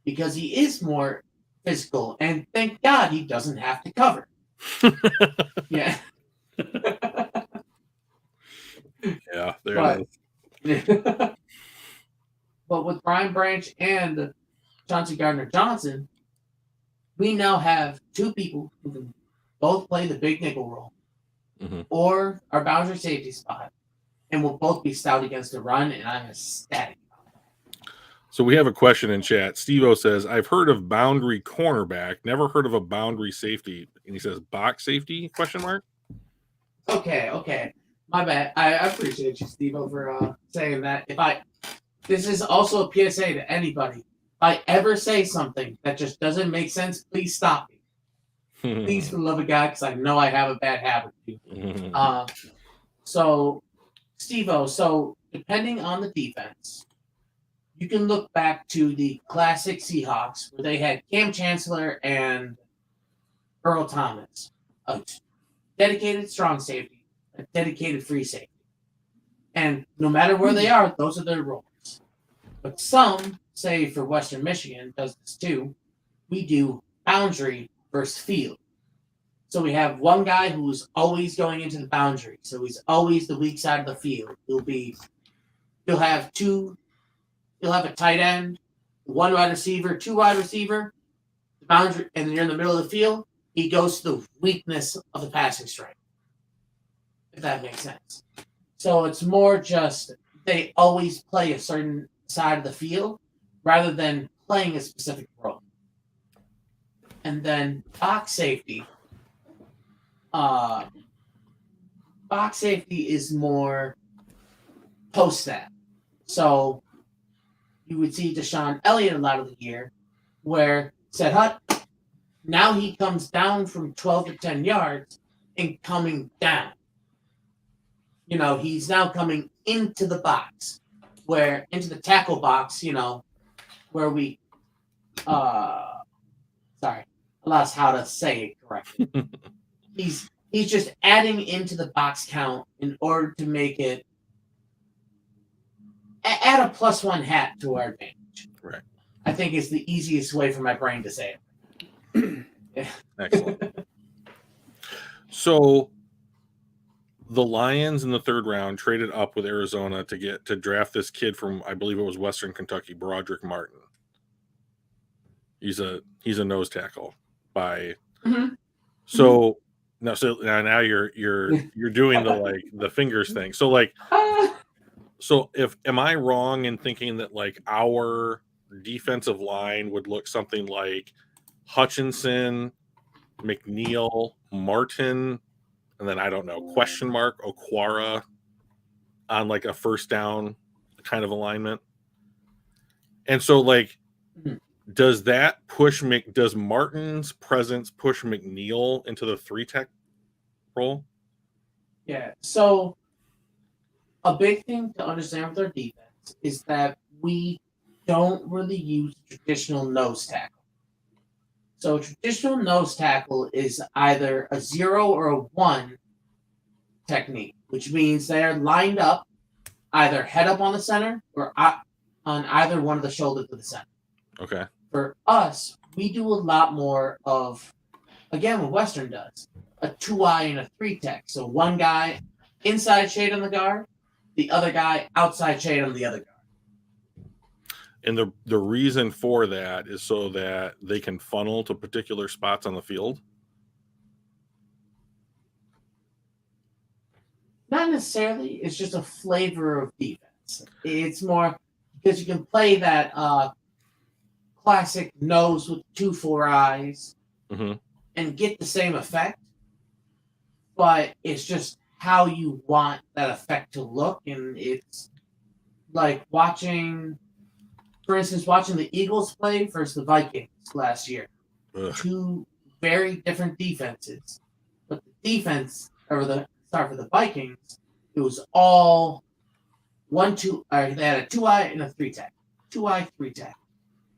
because he is more physical, and thank God he doesn't have to cover. Yeah. Yeah, there it is. But with Brian Branch and Chauncey Gardner-Johnson, we now have 2 people who can both play the big nickel role Mm-hmm. or our boundary safety spot, and we'll both be stout against the run, and I'm ecstatic. So we have a question in chat. Steve-O says, I've heard of boundary cornerback, never heard of a boundary safety. And he says, box safety, question mark? Okay. My bad. I appreciate you, Steve, for saying that. This is also a PSA to anybody. If I ever say something that just doesn't make sense, please stop me. Please, for the love of God, because I know I have a bad habit. So, Steve-O, so depending on the defense, you can look back to the classic Seahawks where they had Cam Chancellor and Earl Thomas, a dedicated strong safety, a dedicated free safety. And no matter where they are, those are their roles. But some, say for Western Michigan, does this too. We do boundary versus field. So we have one guy who's always going into the boundary. So he's always the weak side of the field. He'll have a tight end, one wide receiver, two wide receiver, the boundary, and then you're in the middle of the field. He goes to the weakness of the passing strike. If that makes sense. So it's more just they always play a certain side of the field rather than playing a specific role. And then box safety. Box safety is more post-snap. So you would see Deshaun Elliott a lot of the year where said Hut, now he comes down from 12 to 10 yards and coming down. He's now coming into the box, into the tackle box, where we, sorry, I lost how to say it correctly. He's just adding into the box count in order to make it, add a +1 hat to our advantage. Right. I think it's the easiest way for my brain to say it. Yeah. Excellent. So the Lions in the third round traded up with Arizona to draft this kid from, I believe it was Western Kentucky, Broderick Martin. He's a nose tackle by. Mm-hmm. So now you're doing the fingers thing. So am I wrong in thinking that our defensive line would look something like Hutchinson, McNeil, Martin, and then I don't know, question mark, Okwara on a first down kind of alignment? And so does Martin's presence push McNeil into the 3-tech role? Yeah. So a big thing to understand with our defense is that we don't really use traditional nose tackle. So traditional nose tackle is either a 0 or a 1 technique, which means they're lined up either head up on the center or on either one of the shoulders of the center. Okay. For us, we do a lot more of, again, what Western does, a 2-eye and a 3-tech. So one guy inside shade on the guard, the other guy outside shade on the other guard. And the reason for that is so that they can funnel to particular spots on the field? Not necessarily. It's just a flavor of defense. It's more because you can play that classic nose with 2 4-eyes and get the same effect, but it's just how you want that effect to look. And it's like watching the Eagles play versus the Vikings last year. Ugh. 2 very different defenses. But the defense, for the Vikings, it was all 1-2. They had a 2-eye and a 3-tech. 2-eye, 3-tech.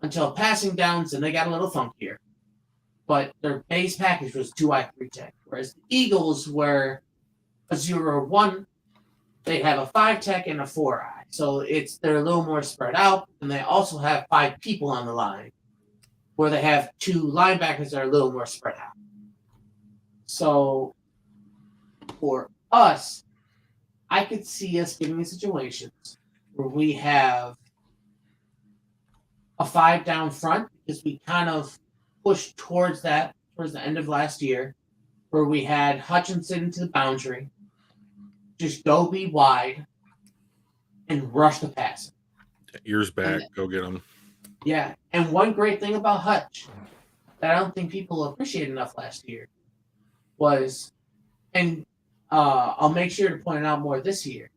Until passing downs, and they got a little funkier. But their base package was 2-eye, 3-tech. Whereas the Eagles were a 0 or 1. They have a 5-tech and a 4-eye. So they're a little more spread out, and they also have 5 people on the line, where they have 2 linebackers that are a little more spread out. So for us, I could see us getting in situations where we have a 5 down front because we kind of pushed towards the end of last year, where we had Hutchinson to the boundary, just go be wide, and rush the pass. Ears back, And- go get him. Yeah, and one great thing about Hutch that I don't think people appreciated enough last year was, and I'll make sure to point it out more this year,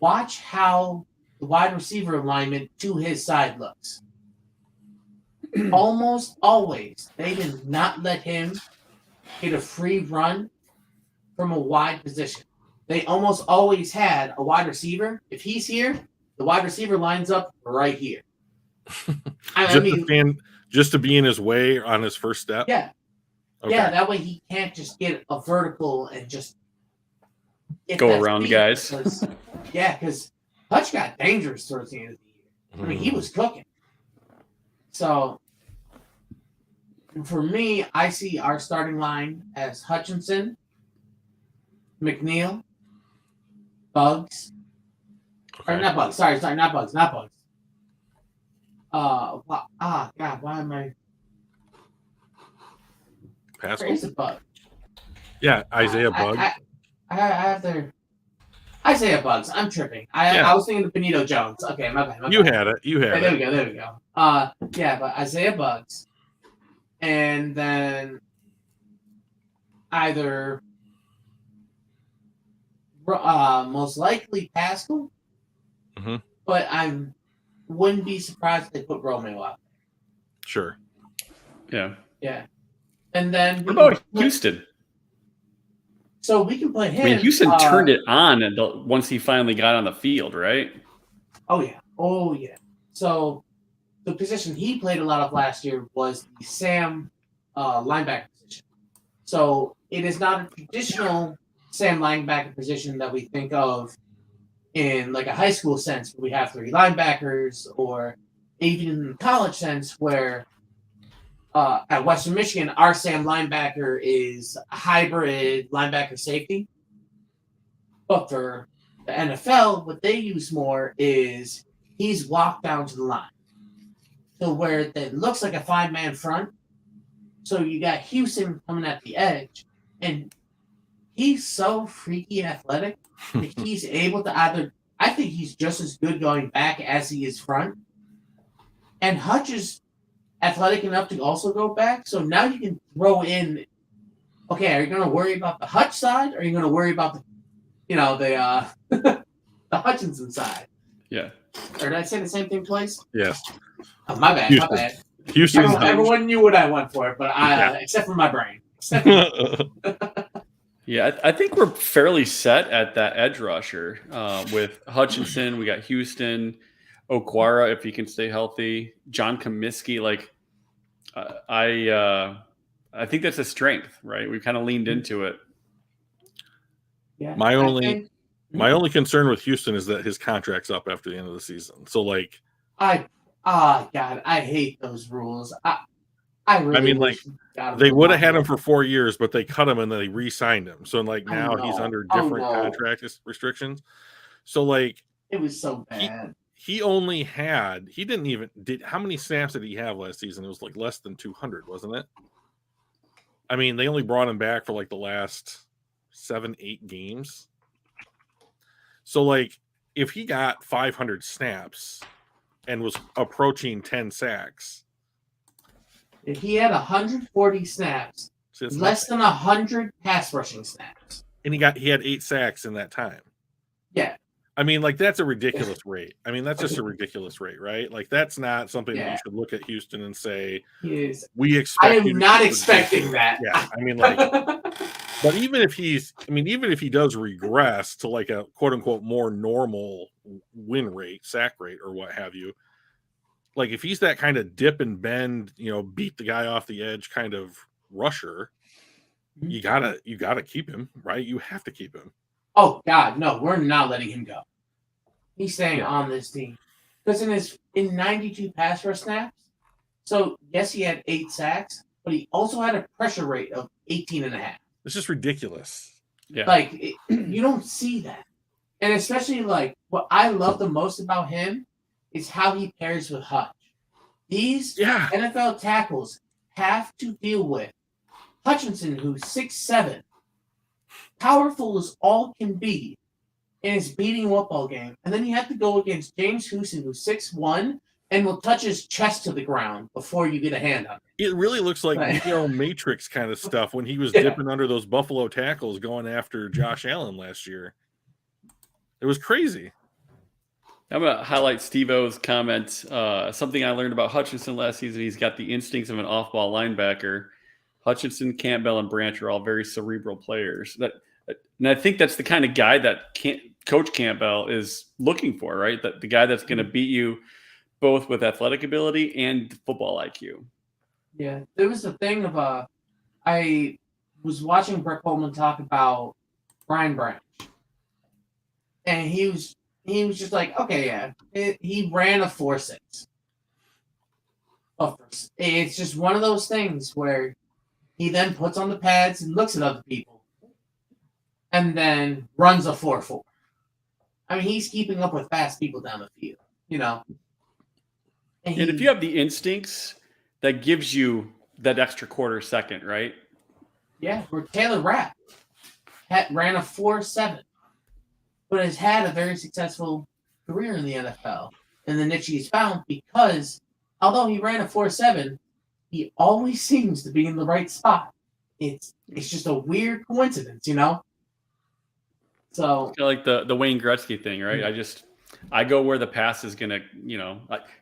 watch how the wide receiver alignment to his side looks. Almost always, they did not let him get a free run from a wide position. They almost always had a wide receiver. If he's here, the wide receiver lines up right here. Just to be in his way on his first step. Yeah. Okay. Yeah, that way he can't just get a vertical and just go around guys. Because Hutch got dangerous towards the end of the year. I mean, he was cooking. So, for me, I see our starting line as Hutchinson, McNeil, Bugs. Okay. Or not Bugs. Sorry, not Bugs. Not Bugs. God, why am I? Pascal? Where is it, Bug? Yeah, Isaiah Bug. I have their Isaiah Bugs. I'm tripping. I was thinking of Benito Jones. Okay, my bad. You had it. There we go. But Isaiah Bugs, and then either most likely Pascal, but wouldn't be surprised if they put Romeo out. Sure. Yeah. And then what about Houston? So we can play him. I mean, Houston turned it on once he finally got on the field, right? Oh yeah. So the position he played a lot of last year was the Sam linebacker position. So it is not a traditional Sam linebacker position that we think of in like a high school sense where we have 3 linebackers, or even in the college sense where at Western Michigan, our Sam linebacker is a hybrid linebacker safety. But for the NFL, what they use more is he's walked down to the line. So where it looks like a 5-man front. So you got Houston coming at the edge. And he's so freaky athletic that he's able to I think he's just as good going back as he is front. And Hutch is athletic enough to also go back. So now you can throw in, okay, are you going to worry about the Hutch side, or are you going to worry about the Hutchinson side? Yeah. Or did I say the same thing twice? Yes. Oh, my bad. Houston. My bad. Houston. Everyone knew what I went for, but except for my brain. Yeah, I think we're fairly set at that edge rusher with Hutchinson. We got Houston, Okwara if he can stay healthy, John Comiskey. Like, I think that's a strength, right? We kind of leaned into it. Yeah. My only concern with Houston is that his contract's up after the end of the season. So like, God, I hate those rules. I mean, like, they would have had him for 4 years, but they cut him and then they re-signed him. So like now he's under different contract restrictions. So like, it was so bad. He didn't even how many snaps did he have last season? It was like less than 200, wasn't it? I mean, they only brought him back for like the last 7-8 games. So like, if he got 500 snaps and was approaching 10 sacks, if he had 140 snaps, less than 100 pass rushing snaps, and he had 8 sacks in that time. Yeah. I mean, like, that's a ridiculous rate. I mean, that's just a ridiculous rate, right? Like, that's not something that you should look at Houston and say, we expect. I am not expecting that. Yeah. I mean, like, but even if he does regress to like a quote unquote more normal win rate, sack rate, or what have you, like if he's that kind of dip and bend, beat the guy off the edge kind of rusher, you gotta keep him, right? You have to keep him. Oh God, no, we're not letting him go. He's staying on this team because in 92 pass rush snaps. So yes, he had 8 sacks, but he also had a pressure rate of 18.5. It's just ridiculous. Yeah, like you don't see that, and especially like what I love the most about him is how he pairs with Hutch. These NFL tackles have to deal with Hutchinson, who's 6'7", powerful as all can be, and is beating a football game. And then you have to go against James Houston, who's 6'1", and will touch his chest to the ground before you get a hand on it. It really looks like Matrix kind of stuff when he was dipping under those Buffalo tackles going after Josh Allen last year. It was crazy. I'm going to highlight Steve-O's comment. Something I learned about Hutchinson last season, he's got the instincts of an off-ball linebacker. Hutchinson, Campbell, and Branch are all very cerebral players. And I think that's the kind of guy that Coach Campbell is looking for, right? That the guy that's going to beat you both with athletic ability and football IQ. Yeah, there was a thing of I was watching Brett Coleman talk about Brian Branch, and he was just like, okay, yeah, he ran a 4.6. It's just one of those things where he then puts on the pads and looks at other people, and then runs a 4.4. I mean, he's keeping up with fast people down the field, you know. And if you have the instincts, that gives you that extra quarter second, right? Yeah, where Taylor Rapp ran a 4.7, but has had a very successful career in the NFL. And the niche he's found because although he ran a 4.7, he always seems to be in the right spot. It's just a weird coincidence, you know? So Kind of like the Wayne Gretzky thing, right? I go where the pass is going to,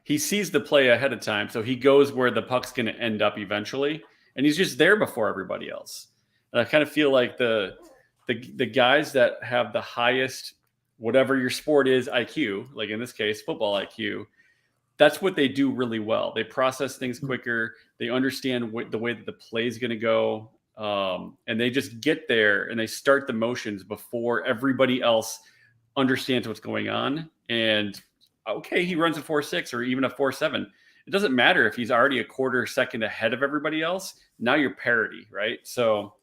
he sees the play ahead of time. So he goes where the puck's going to end up eventually. And he's just there before everybody else. And I kind of feel like the guys that have the highest, whatever your sport is, IQ, like in this case, football IQ, that's what they do really well. They process things quicker. They understand the way that the play is going to go. And they just get there and they start the motions before everybody else understands what's going on. And okay, he runs a 4.6 or even a 4.7. It doesn't matter if he's already a quarter second ahead of everybody else. Now you're parity, right? So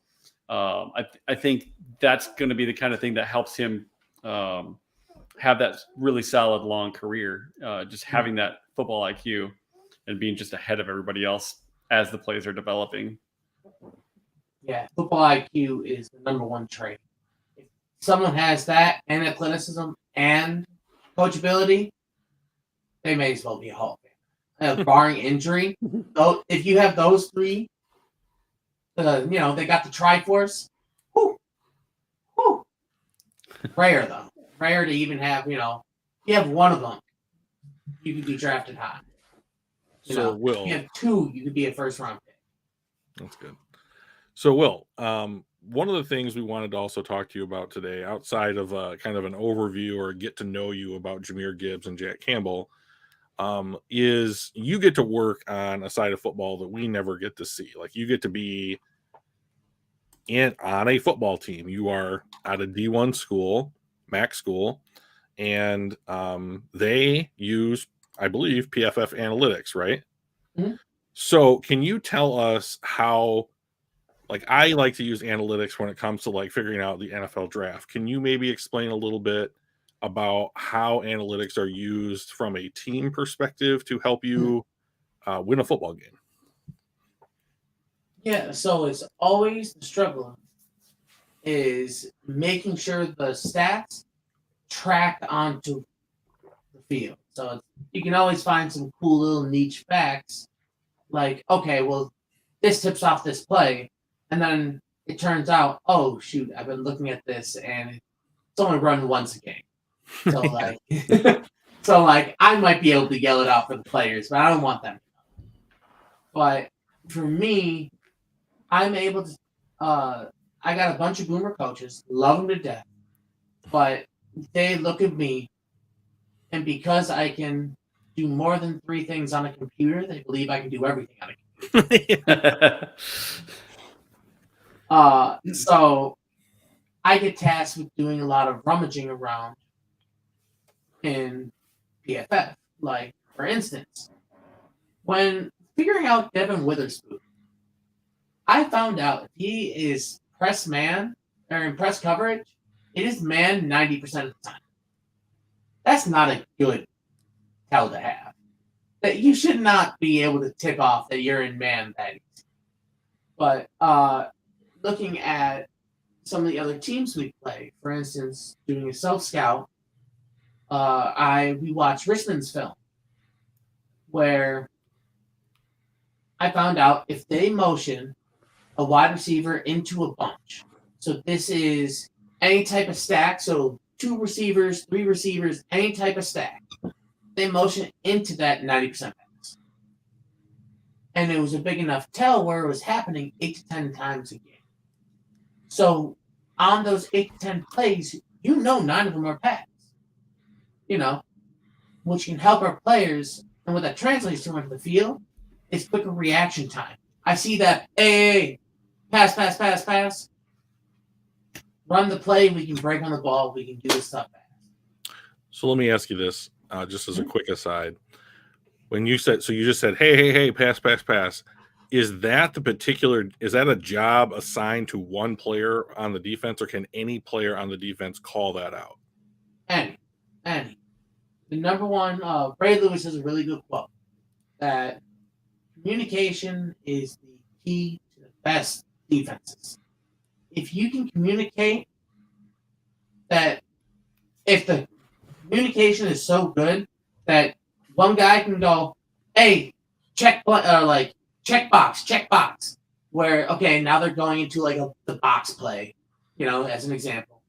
I think that's going to be the kind of thing that helps him have that really solid long career. Just having that football IQ and being just ahead of everybody else as the plays are developing. Yeah, football IQ is the number one trait. If someone has that and athleticism and coachability, they may as well be a Hall of Famer. Barring injury, though, if you have those three, they got the Triforce. Whew. Rare though. Rare to even have, if you have one of them, you could be drafted high. Will, if you have two, you could be a first round pick. That's good. So, Will, one of the things we wanted to also talk to you about today, outside of kind of an overview or get to know you about Jahmyr Gibbs and Jack Campbell, is you get to work on a side of football that we never get to see. Like, you get to be on a football team. You are at a D1 school, MAC school, and they use, I believe, PFF analytics, right? Mm-hmm. So can you tell us how, like, I like to use analytics when it comes to like figuring out the NFL draft. Can you maybe explain a little bit about how analytics are used from a team perspective to help you win a football game? Yeah, so it's always the struggle is making sure the stats track onto the field. So you can always find some cool little niche facts like, okay, well, this tips off this play. And then it turns out, oh, shoot, I've been looking at this and it's only run once a game. So, I might be able to yell it out for the players, but I don't want them to know. But for me, I'm able to, I got a bunch of boomer coaches, love them to death, but they look at me, and because I can do more than 3 things on a computer, they believe I can do everything on a computer. So I get tasked with doing a lot of rummaging around in PFF. Like, for instance, when figuring out Devin Witherspoon, I found out if he is press man or in press coverage, it is man 90% of the time. That's not a good tell to have. That you should not be able to tick off that you're in man that easy. But looking at some of the other teams we play, for instance, doing a self scout, we watched Richmond's film, where I found out if they motion a wide receiver into a bunch, so this is any type of stack, so 2 receivers, 3 receivers, any type of stack, they motion into that 90% pass. And it was a big enough tell where it was happening 8 to 10 times a game. So on those 8 to 10 plays, 9 of them are pass. Which can help our players. And what that translates to into the field is quicker reaction time. I see that, hey, pass. Run the play, we can break on the ball, we can do this stuff fast. So let me ask you this, just as a quick aside. When you said, so you just said, hey, pass. Is that a job assigned to one player on the defense, or can any player on the defense call that out? Any. The number one, Ray Lewis has a really good quote that communication is the key to the best defenses. If you can communicate that, if the communication is so good that one guy can go, hey, check box, where, okay, now they're going into like the box play, as an example.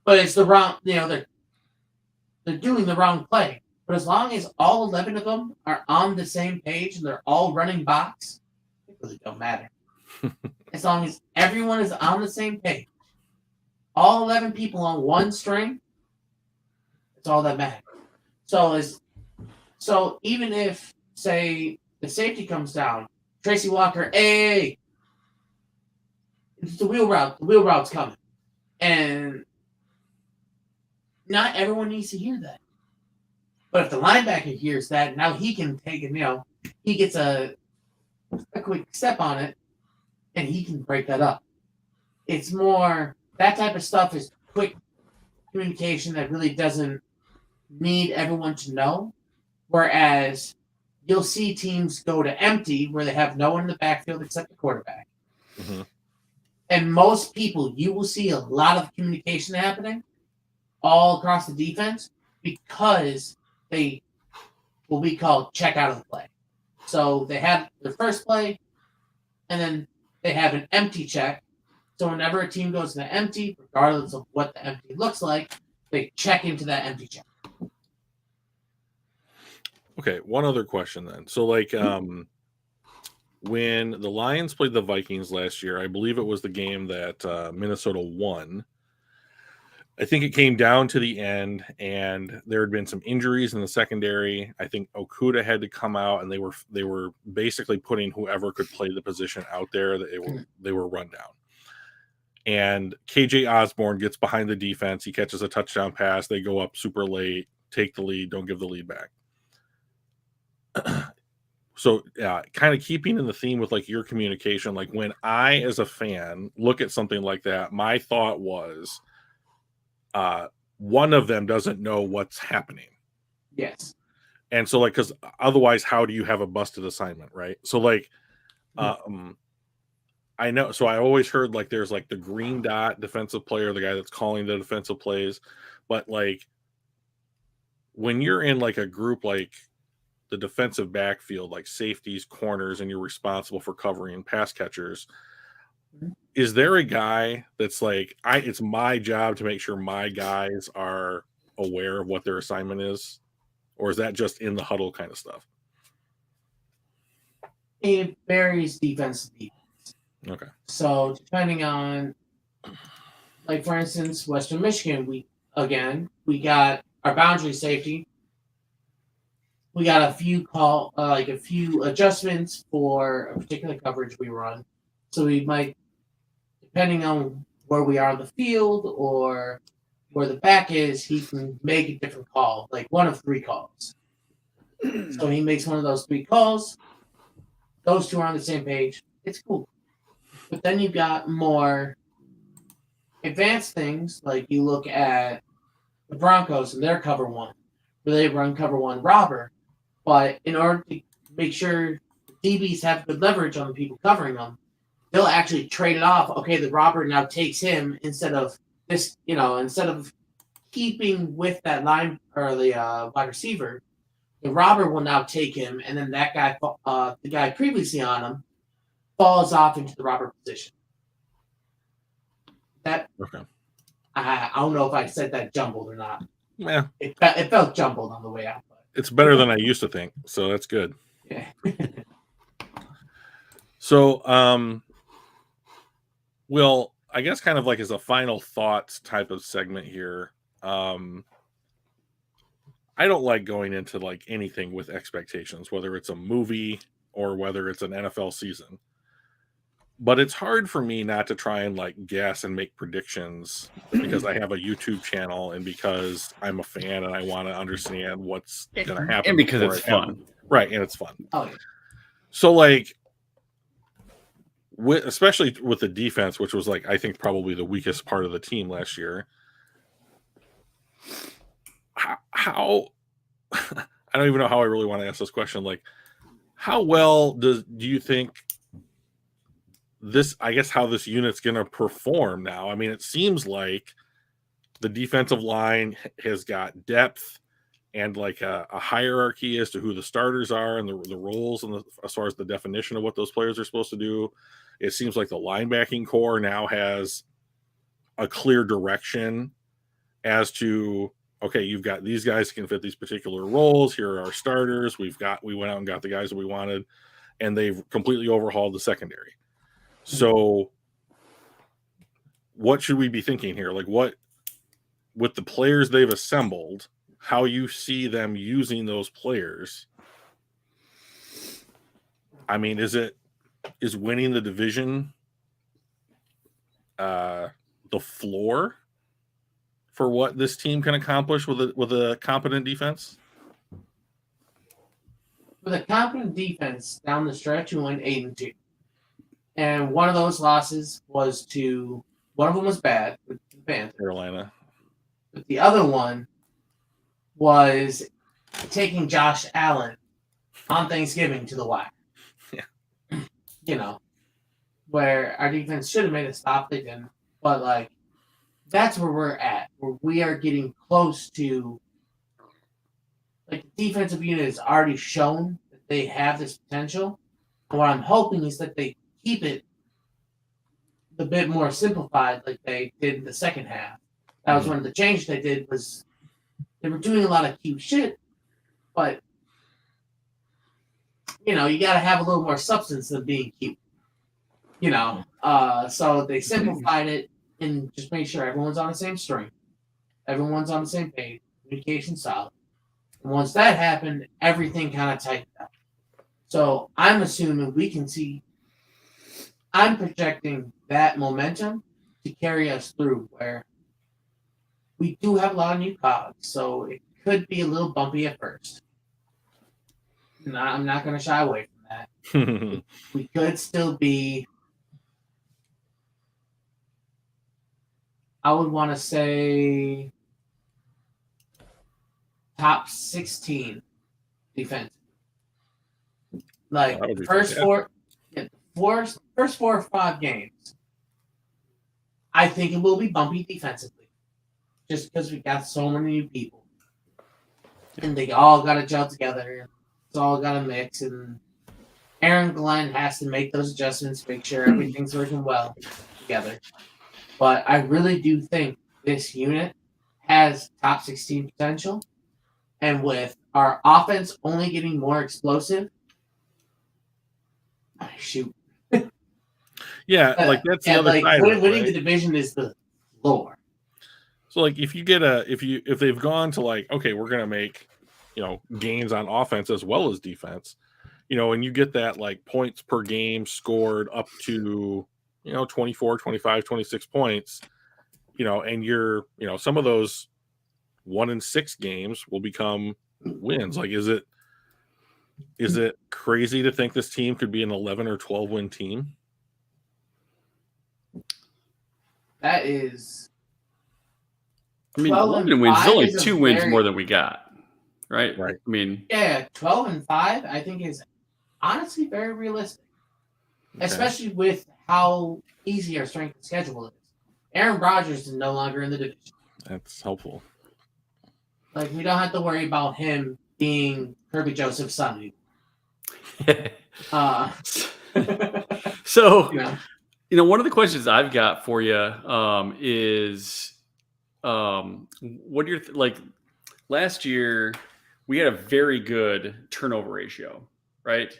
But it's the wrong, they're doing the wrong play. But as long as all 11 of them are on the same page and they're all running box, it really don't matter. As long as everyone is on the same page, all 11 people on one string, it's all that matters. So even if, say, the safety comes down, Tracy Walker, hey, it's the wheel route. The wheel route's coming. And not everyone needs to hear that. But if the linebacker hears that, now he can take it, he gets a quick step on it, and he can break that up. It's more, that type of stuff is quick communication that really doesn't need everyone to know. Whereas you'll see teams go to empty where they have no one in the backfield except the quarterback. Mm-hmm. And most people, you will see a lot of communication happening all across the defense because they, what we call check out of the play. So they have their first play, and then they have an empty check. So whenever a team goes to the empty, regardless of what the empty looks like, they check into that empty check. Okay, one other question then. So, when the Lions played the Vikings last year, I believe it was the game that Minnesota won. I think it came down to the end, and there had been some injuries in the secondary. I think Okudah had to come out, and they were basically putting whoever could play the position out there. They were run down. And KJ Osborne gets behind the defense. He catches a touchdown pass. They go up super late, take the lead, don't give the lead back. So, kind of keeping in the theme with your communication, when I, as a fan, look at something like that, my thought was, one of them doesn't know what's happening. Yes. And so, because otherwise, how do you have a busted assignment, right? So, I know. So I always heard there's the green dot defensive player, the guy that's calling the defensive plays, but when you're in a group the defensive backfield, safeties, corners, and you're responsible for covering pass catchers, is there a guy that's it's my job to make sure my guys are aware of what their assignment is? Or is that just in the huddle kind of stuff? It varies defense to defense. Okay. So depending on, for instance, Western Michigan, we got our boundary safety. We got a few adjustments for a particular coverage we run. So we might, depending on where we are on the field or where the back is, he can make a different call, one of 3 calls. So he makes one of those 3 calls. Those 2 are on the same page. It's cool. But then you've got more advanced things, you look at the Broncos and their cover 1, where they run cover 1 robber. But in order to make sure the DBs have good leverage on the people covering them, they'll actually trade it off. Okay, the robber now takes him instead of this, instead of keeping with that line or the wide receiver, the robber will now take him, and then that guy, the guy previously on him, falls off into the robber position. That Okay. I don't know if I said that jumbled or not. Yeah. It felt jumbled on the way out. But. It's better than I used to think, so that's good. Yeah. So, Will, I guess kind of like as a final thoughts type of segment here, I don't like going into like anything with expectations, whether it's a movie or whether it's an NFL season. But it's hard for me not to try and like guess and make predictions because I have a YouTube channel and because I'm a fan and I want to understand what's going to happen. And because it's fun. Right, and it's fun. Oh, yeah. So like, especially with the defense, which was like, I think probably the weakest part of the team last year. How I don't even know how I really want to ask this question. Like, how well do you think how this unit's going to perform now? I mean, it seems like the defensive line has got depth and like a hierarchy as to who the starters are and the roles and as far as the definition of what those players are supposed to do. It seems like the linebacking core now has a clear direction as to, okay, you've got these guys who can fit these particular roles. Here are our starters. We went out and got the guys that we wanted, and they've completely overhauled the secondary. So what should we be thinking here? Like, what, with the players they've assembled, how you see them using those players? I mean, is winning the division the floor for what this team can accomplish with a competent defense? With a competent defense down the stretch, we went 8-2. And one of those losses was one of them was bad with the Panthers. Carolina. But the other one was taking Josh Allen on Thanksgiving to the wire. Yeah. Where our defense should have made a stop, they didn't. But, like, that's where we're at, where we are getting close to, like, the defensive unit has already shown that they have this potential. And what I'm hoping is that they keep it a bit more simplified like they did in the second half. That was one of the changes they did, was they were doing a lot of cute shit, but you got to have a little more substance than being cute. So they simplified it and just made sure everyone's on the same string. Everyone's on the same page. Communication solid. And once that happened, everything kind of tightened up. So I'm assuming I'm projecting that momentum to carry us through, where we do have a lot of new cogs, so it could be a little bumpy at first. I'm not going to shy away from that. We could still be, I would want to say, top 16 defense. Like first four or five games, I think it will be bumpy defensively, just because we got so many new people, and they all got to gel together. And it's all got to mix, and Aaron Glenn has to make those adjustments, make sure everything's working well together. But I really do think this unit has top 16 potential, and with our offense only getting more explosive, shoot. Yeah, like that's the other side. Winning the division is the floor. So like if they've gone to like, okay, we're gonna make gains on offense as well as defense, and you get that like points per game scored up to 24, 25, 26 points, and you're some of those 1-6 games will become wins. Like is it crazy to think this team could be an 11 or 12 win team? That is. I mean, 11 wins is only 2 wins more than we got, right? Right. I mean, 12-5, I think is honestly very realistic, Okay. especially with how easy our strength of schedule is. Aaron Rodgers is no longer in the division. That's helpful. Like, we don't have to worry about him being Kirby Joseph's son anymore. So, you know, one of the questions I've got for you is, what do you like? Last year, we had a very good turnover ratio, right?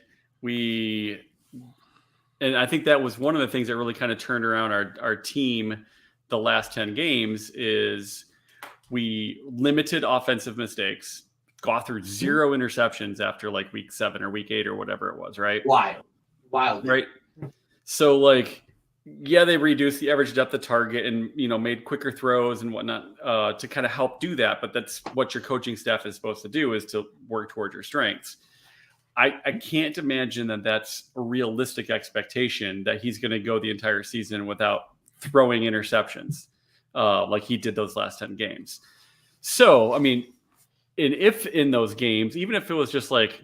And I think that was one of the things that really kind of turned around our team the last 10 games is we limited offensive mistakes, got through 0 interceptions after like week 7 or week 8 or whatever it was, right? Wild. Right. So like, yeah, they reduced the average depth of target and, made quicker throws and whatnot to kind of help do that. But that's what your coaching staff is supposed to do, is to work towards your strengths. I can't imagine that that's a realistic expectation that he's going to go the entire season without throwing interceptions like he did those last 10 games. So, I mean, and if in those games, even if it was just like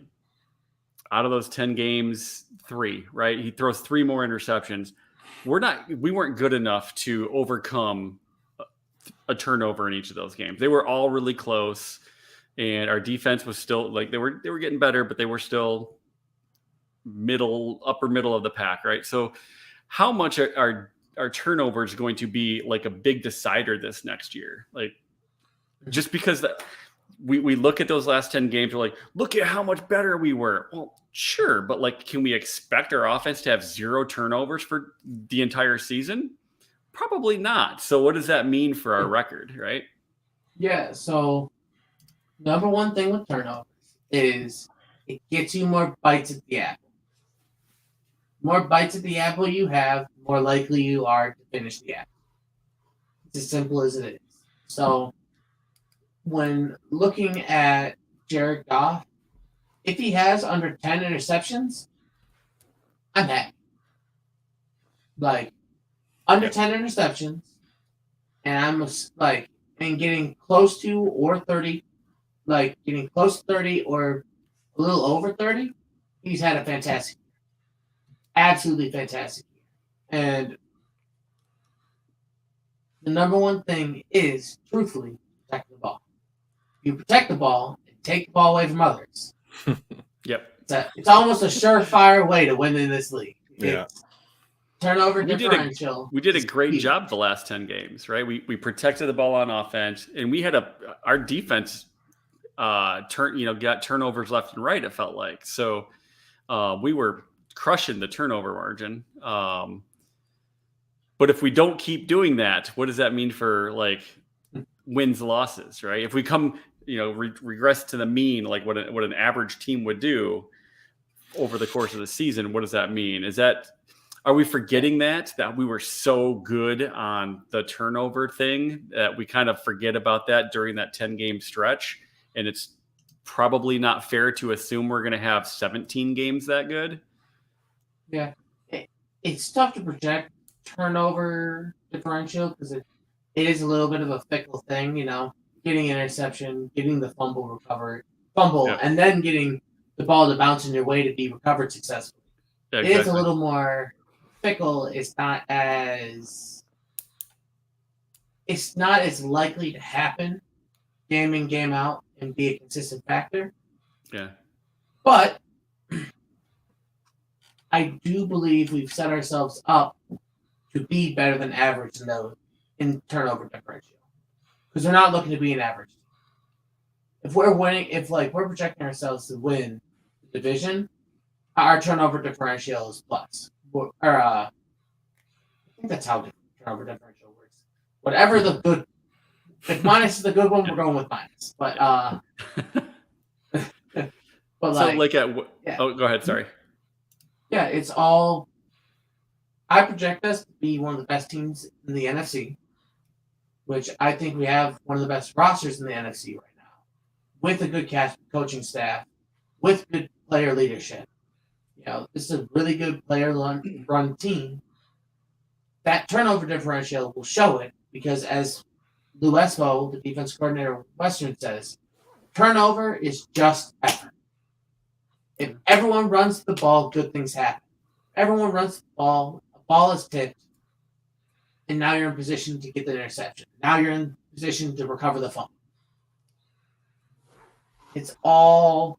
out of those 10 games, 3, right? He throws 3 more interceptions. We weren't good enough to overcome a turnover in each of those games. They were all really close. And our defense was still like they were getting better, but they were still upper middle of the pack, right? So, how much are turnovers going to be like a big decider this next year? Like, just because we look at those last 10 games, we're like, look at how much better we were. Well, sure, but like, can we expect our offense to have 0 turnovers for the entire season? Probably not. So, what does that mean for our record, right? Yeah. So, number one thing with turnovers is it gets you more bites at the apple. More bites at the apple you have, more likely you are to finish the apple. It's as simple as it is. So, when looking at Jared Goff, if he has under 10 interceptions, I'm happy. Like, under 10 interceptions, and I'm like, and getting close to or 30, like getting close to 30 or a little over 30, he's had a fantastic year. Absolutely fantastic year. And the number one thing is, truthfully, protect the ball. You protect the ball and take the ball away from others. Yep. It's almost a surefire way to win in this league. Yeah. Turnover differential. We did a great job the last 10 games, right? We protected the ball on offense, and we had our defense got turnovers left and right, it felt like. So we were crushing the turnover margin. But if we don't keep doing that, what does that mean for like wins, losses, right? If we come, regress to the mean, like what an average team would do over the course of the season, what does that mean? Are we forgetting that we were so good on the turnover thing that we kind of forget about that during that 10-game stretch? And it's probably not fair to assume we're going to have 17 games that good. Yeah. It's tough to project turnover differential because it is a little bit of a fickle thing, getting an interception, getting the fumble, yeah. and then getting the ball to bounce in your way to be recovered successfully. Yeah, exactly. It is a little more fickle. It's not as likely to happen game in, game out and be a consistent factor. Yeah. But I do believe we've set ourselves up to be better than average in turnover differential. Because we're not looking to be an average. If we're winning, we're projecting ourselves to win the division, our turnover differential is plus. I think that's how turnover differential works. Whatever the good, if minus is the good one, we're going with minus. But so go ahead. Sorry. Yeah, it's all. I project us to be one of the best teams in the NFC, which I think we have one of the best rosters in the NFC right now, with a good coaching staff, with good player leadership. This is a really good player-run team. That turnover differential will show it because, as Lou Espo, the defense coordinator of Western, says, turnover is just effort. If everyone runs the ball, good things happen. Everyone runs the ball, a ball is tipped, and now you're in position to get the interception. Now you're in position to recover the fumble. It's all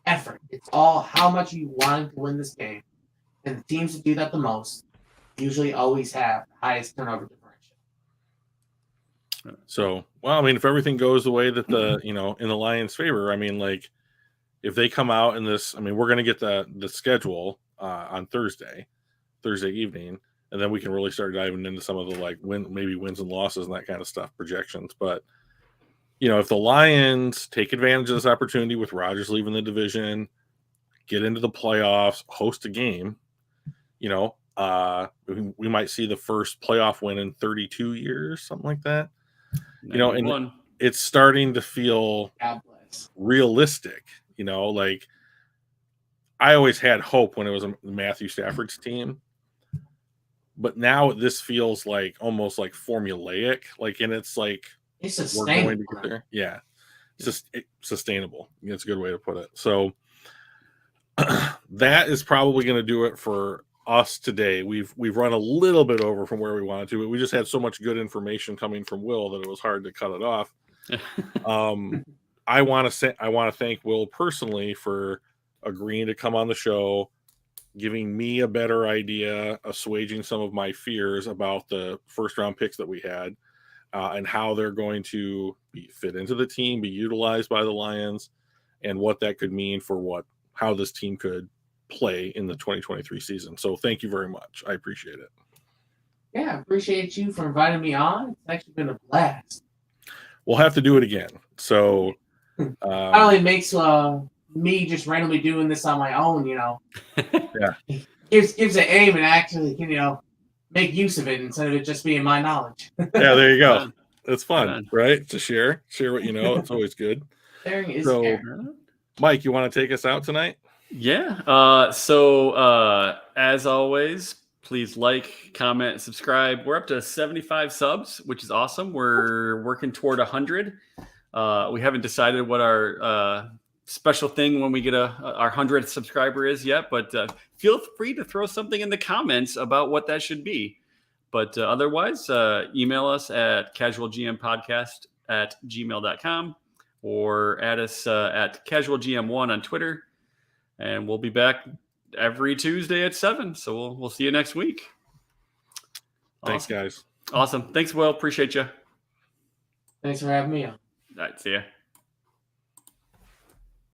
effort. It's all how much you wanted to win this game. And the teams that do that the most usually always have the highest turnover differential. So, well, I mean, if everything goes the way that in the Lions' favor, I mean, like, if they come out in this, I mean, we're going to get the schedule on Thursday evening, and then we can really start diving into some of the maybe wins and losses and that kind of stuff, projections. But if the Lions take advantage of this opportunity with Rodgers leaving the division, get into the playoffs, host a game, we might see the first playoff win in 32 years, something like that. And it's starting to feel realistic. Like I always had hope when it was Matthew Stafford's team, but now this feels like almost like formulaic. And it's like it's we're going to get there. Yeah, it's just sustainable. It's a good way to put it. So that is probably going to do it for us today. We've run a little bit over from where we wanted to, but we just had so much good information coming from Will that it was hard to cut it off. I want to thank Will personally for agreeing to come on the show, giving me a better idea, assuaging some of my fears about the first round picks that we had, and how they're going to fit into the team, be utilized by the Lions, and what that could mean for how this team could play in the 2023 season. So thank you very much. I appreciate it. Yeah, I appreciate you for inviting me on. It's actually been a blast. We'll have to do it again. So it only makes me just randomly doing this on my own, Yeah. gives an aim and actually can, make use of it instead of it just being my knowledge. Yeah, there you go. It's fun, right? To share what you know. It's always good. Sharing is so, caring. Mike, you want to take us out tonight? Yeah. So as always, please like, comment, subscribe. We're up to 75 subs, which is awesome. We're working toward 100. We haven't decided what our special thing when we get our 100th subscriber is yet, but feel free to throw something in the comments about what that should be. But otherwise, email us at casualgmpodcast@gmail.com or add us at casualgm1 on Twitter. And we'll be back every Tuesday at 7. So we'll see you next week. Thanks, guys. Awesome. Thanks, Will. Appreciate you. Thanks for having me on. All right. See ya.